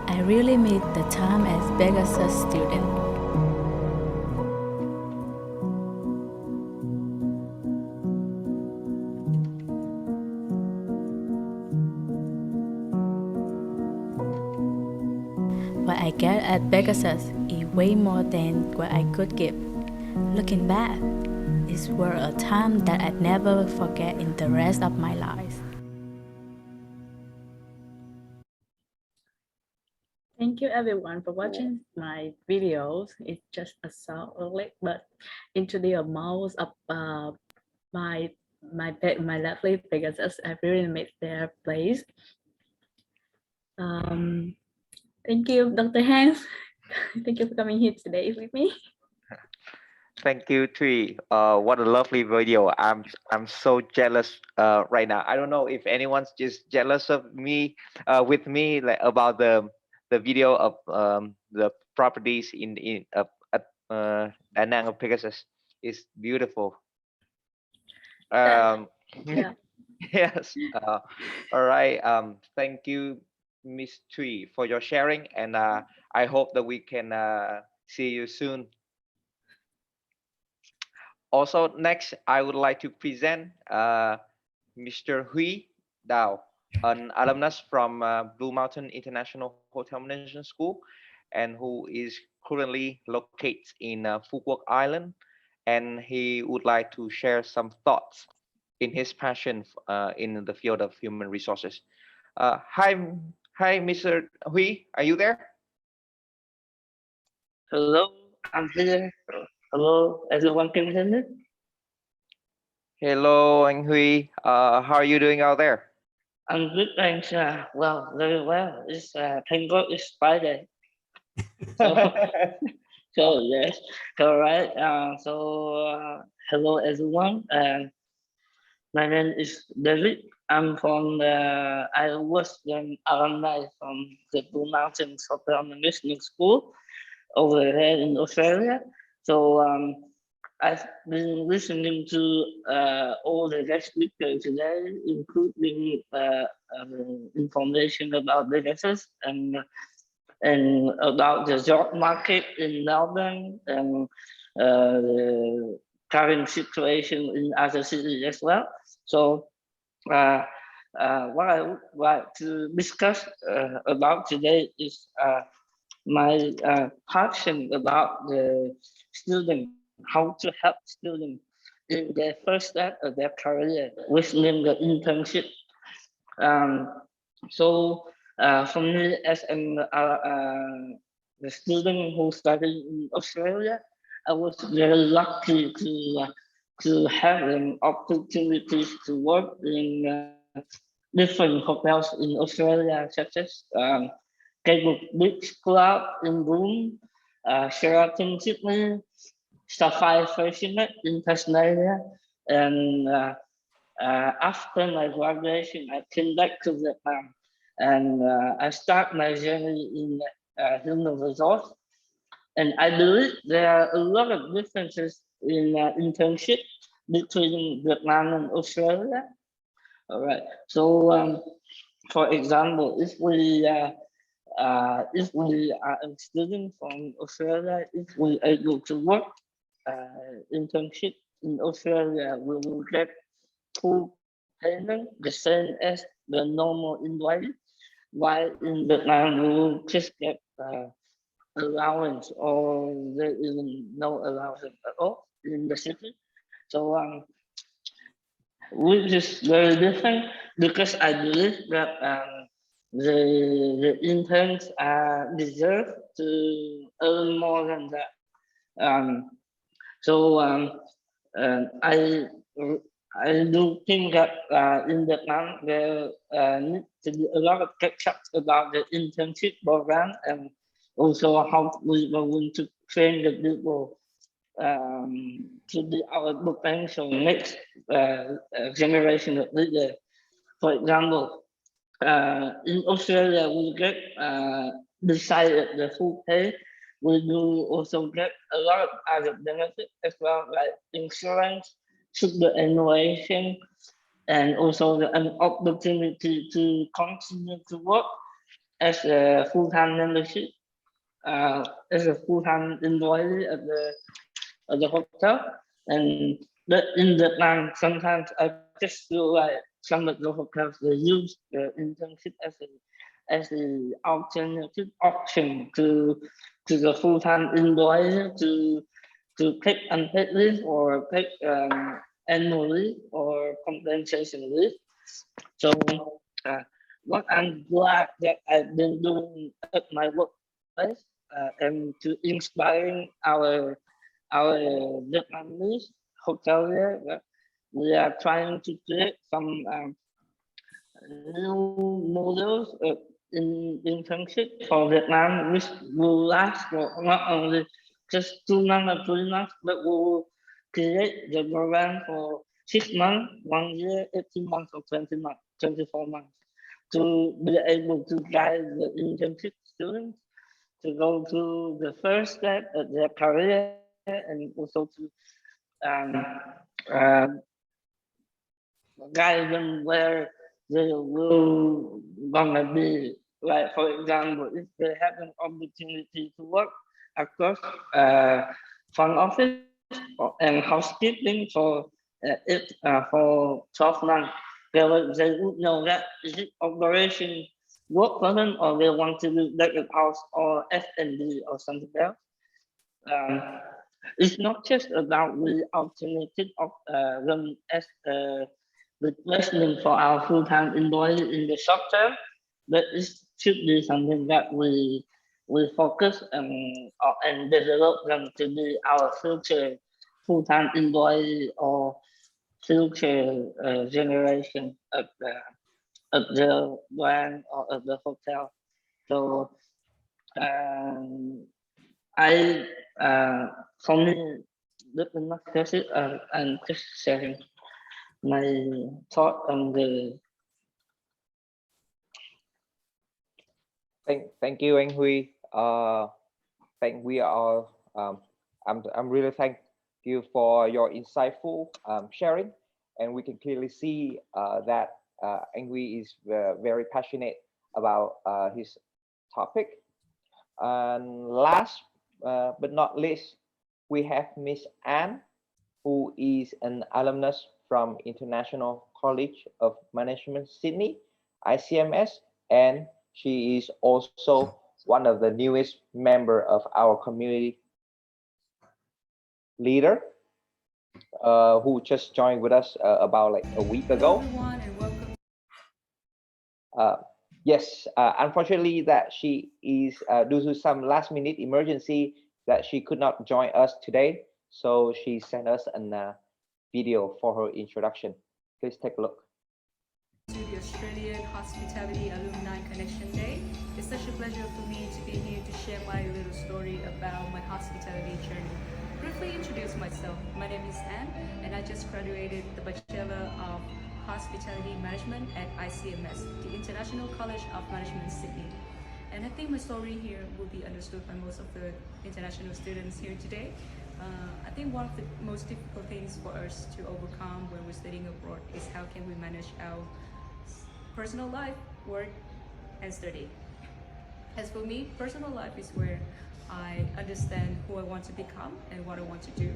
I really miss the time as Pegasus student. What I get at Pegasus is way more than what I could give. Looking back, it was a time that I'd never forget in the rest of my life. Thank you everyone for watching my videos. It's just a short early, but into the most of my lovely Pegasus. I really made their place. Thank you, Dr. Hans. Thank you for coming here today with me. Thank you, Thuy. What a lovely video. I'm so jealous right now. I don't know if anyone's just jealous of me, with me, like about the video of the properties at Nang of Pegasus. Is beautiful. Yeah. Yes. All right. Thank you, Miss Thuy, for your sharing, and I hope that we can see you soon. Also, next, I would like to present Mr. Huy Dao, an alumnus from Blue Mountain International Hotel Management School, and who is currently located in Phu Quoc Island, and he would like to share some thoughts in his passion in the field of human resources. Hi, Mr. Huy, are you there? Hello, I'm here. Hello, everyone can hear me? Hello, Anh Huy. How are you doing out there? I'm good, thanks. Well, very well. It's thank God it's Friday. So yes, all right. Hello everyone. My name is David. I'm from I was an alumni from the Blue Mountains Hotel Management School over here in Australia. So I've been listening to all the guest speakers today, including information about businesses and about the job market in Melbourne and the current situation in other cities as well. So what I would like to discuss about today is my passion about the student, how to help students in their first step of their career within the internship. For me, as the student who studied in Australia, I was very lucky to have an opportunities to work in different hotels in Australia, such as 𝐾𝐚𝐭𝐞 Beach Club in Broome, Sheraton Sydney, Sapphire Fashion in Tasmania, and after my graduation, I came back to Vietnam, and I started my journey in human resource. And I believe there are a lot of differences in internship between Vietnam and Australia. All right. So, for example, if we are a student from Australia, if we are able to work internship in Australia, we will get 2 payment the same as the normal invoice, while in Vietnam we will just get allowance, or there isn't no allowance at all in the city. So which is very different, because I believe that the interns deserve to earn more than that. So I do think that in Vietnam there needs to be a lot of catch-up about the internship program, and also how we are going to train the people to be our potential next generation of leaders. For example, in Australia, we get decided the full pay. We do also get a lot of other benefits as well, like insurance, superannuation, and also an opportunity to continue to work as a full-time membership, as a full-time employee at the hotel. And in Vietnam, sometimes I just feel like some of the hotels, they use the internship as the alternative option to the full-time employee to take unpaid leave, or take annual leave or compensation leave. So what I'm glad that I've been doing at my workplace, and to inspiring our Vietnamese hotelier, we are trying to create some new models in internship for Vietnam, which will last for not only just 2 months or 3 months, but will create the program for 6 months, 1 year, 18 months, or 20 months, 24 months, to be able to guide the internship students to go through the first step of their career, and also to guide them where they will gonna be. Like, for example, if they have an opportunity to work across front office and housekeeping for 12 months, they would know that is it operation work for them, or they want to do back of house or F&B or something else. It's not just about the alternative of them as replacement for our full-time employee in the short term, but it should be something that we focus and develop them to be our future full-time employee or future generation of the brand or of the hotel. So for me, this is not just it. I'm just sharing my thought on the. Thank you, anh Huy. I'm really thank you for your insightful sharing, and we can clearly see that anh Huy is very passionate about his topic. And last but not least, we have Miss Anne, who is an alumnus from International College of Management Sydney, ICMS, and she is also one of the newest member of our community leader, who just joined with us about like a week ago. Yes, unfortunately that she is due to some last minute emergency that she could not join us today. So she sent us a video for her introduction. Please take a look. To the Australian Hospitality Alumni Connection Day. It's such a pleasure for me to be here to share my little story about my hospitality journey. Briefly introduce myself. My name is Anne, and I just graduated the Bachelor of Hospitality Management at ICMS, the International College of Management Sydney. And I think my story here will be understood by most of the international students here today. I think one of the most difficult things for us to overcome when we're studying abroad is how can we manage our personal life, work, and study. As for me, personal life is where I understand who I want to become and what I want to do.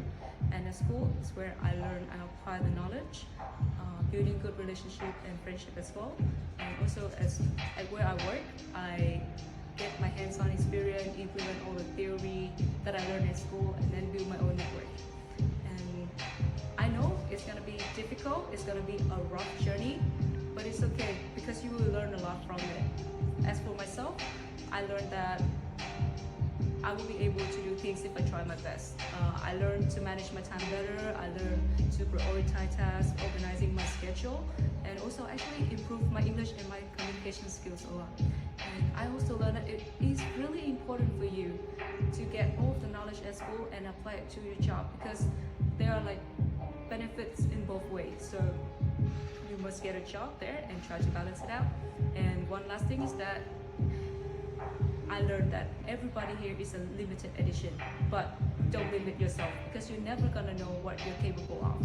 And at school is where I learn and apply the knowledge building good relationship and friendship as well. And also at where I work, I get my hands-on experience, implement all the theory that I learned at school, and then build my own network. And I know it's gonna be difficult, it's gonna be a rough journey, but it's okay because you will learn a lot from it. As for myself, I learned that I will be able to do things if I try my best. I learned to manage my time better, I learned to prioritize tasks, organizing my schedule, and also actually improve my English and my communication skills a lot. And I also learned that it is really important for you to get all of the knowledge at school and apply it to your job, because there are like benefits in both ways. So you must get a job there and try to balance it out. And one last thing is that I learned that everybody here is a limited edition, but don't limit yourself because you're never gonna know what you're capable of.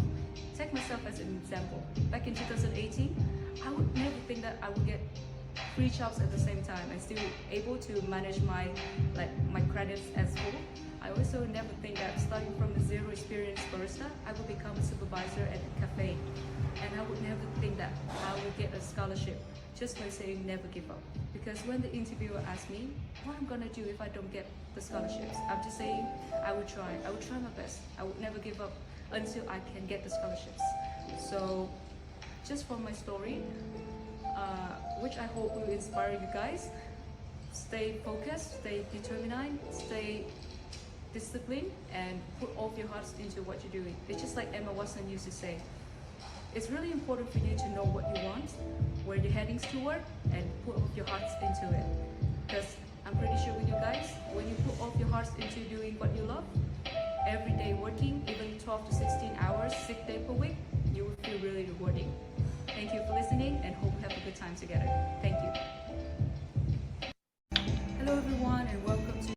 Take myself as an example. Back in 2018, I would never think that I would get 3 jobs at the same time and still able to manage my credits at school. I also never think that starting from a zero experience barista, I would become a supervisor at a cafe. And I would never think that I would get a scholarship just by saying never give up. Because when the interviewer asked me what I'm gonna do if I don't get the scholarships, I'm just saying I would try my best. I would never give up until I can get the scholarships. So just from my story, which I hope will inspire you guys, stay focused, stay determined, stay disciplined, and put all of your hearts into what you're doing. It's just like Emma Watson used to say, it's really important for you to know what you want, where you're heading toward, and put all of your hearts into it. Because I'm pretty sure with you guys, when you put all of your hearts into doing what you love, every day working, even 12 to 16 hours, 6 days per week, you will feel really rewarding. Thank you for listening and hope we have a good time together. Thank you. Hello everyone and welcome to...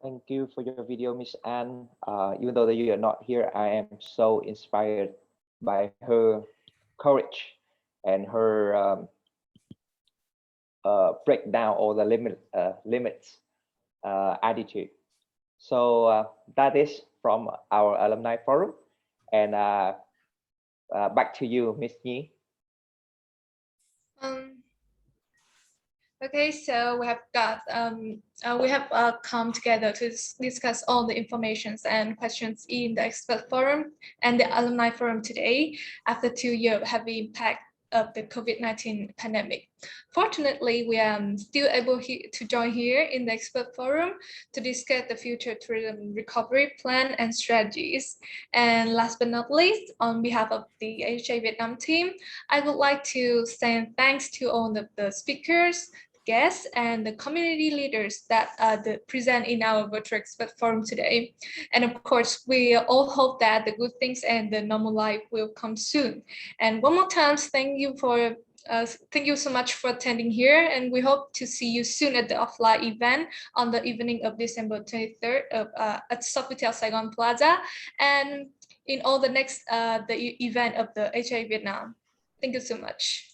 Thank you for your video, Miss Anne. Even though that you are not here, I am so inspired by her courage and her break down all the limits attitude. So that is from our alumni forum. And back to you, Miss Nhi. Okay, so we have come together to discuss all the informations and questions in the expert forum and the alumni forum today after 2 years of heavy impact of the COVID-19 pandemic. Fortunately, we are still able to join here in the expert forum to discuss the future tourism recovery plan and strategies. And last but not least, on behalf of the AHA Vietnam team, I would like to send thanks to all of the speakers, guests, and the community leaders that present in our virtual expert forum today. And of course, we all hope that the good things and the normal life will come soon. And one more time, thank you so much for attending here, and we hope to see you soon at the offline event on the evening of December 23rd at Sofitel Saigon Plaza, and in all the next the event of the HA Vietnam. Thank you so much.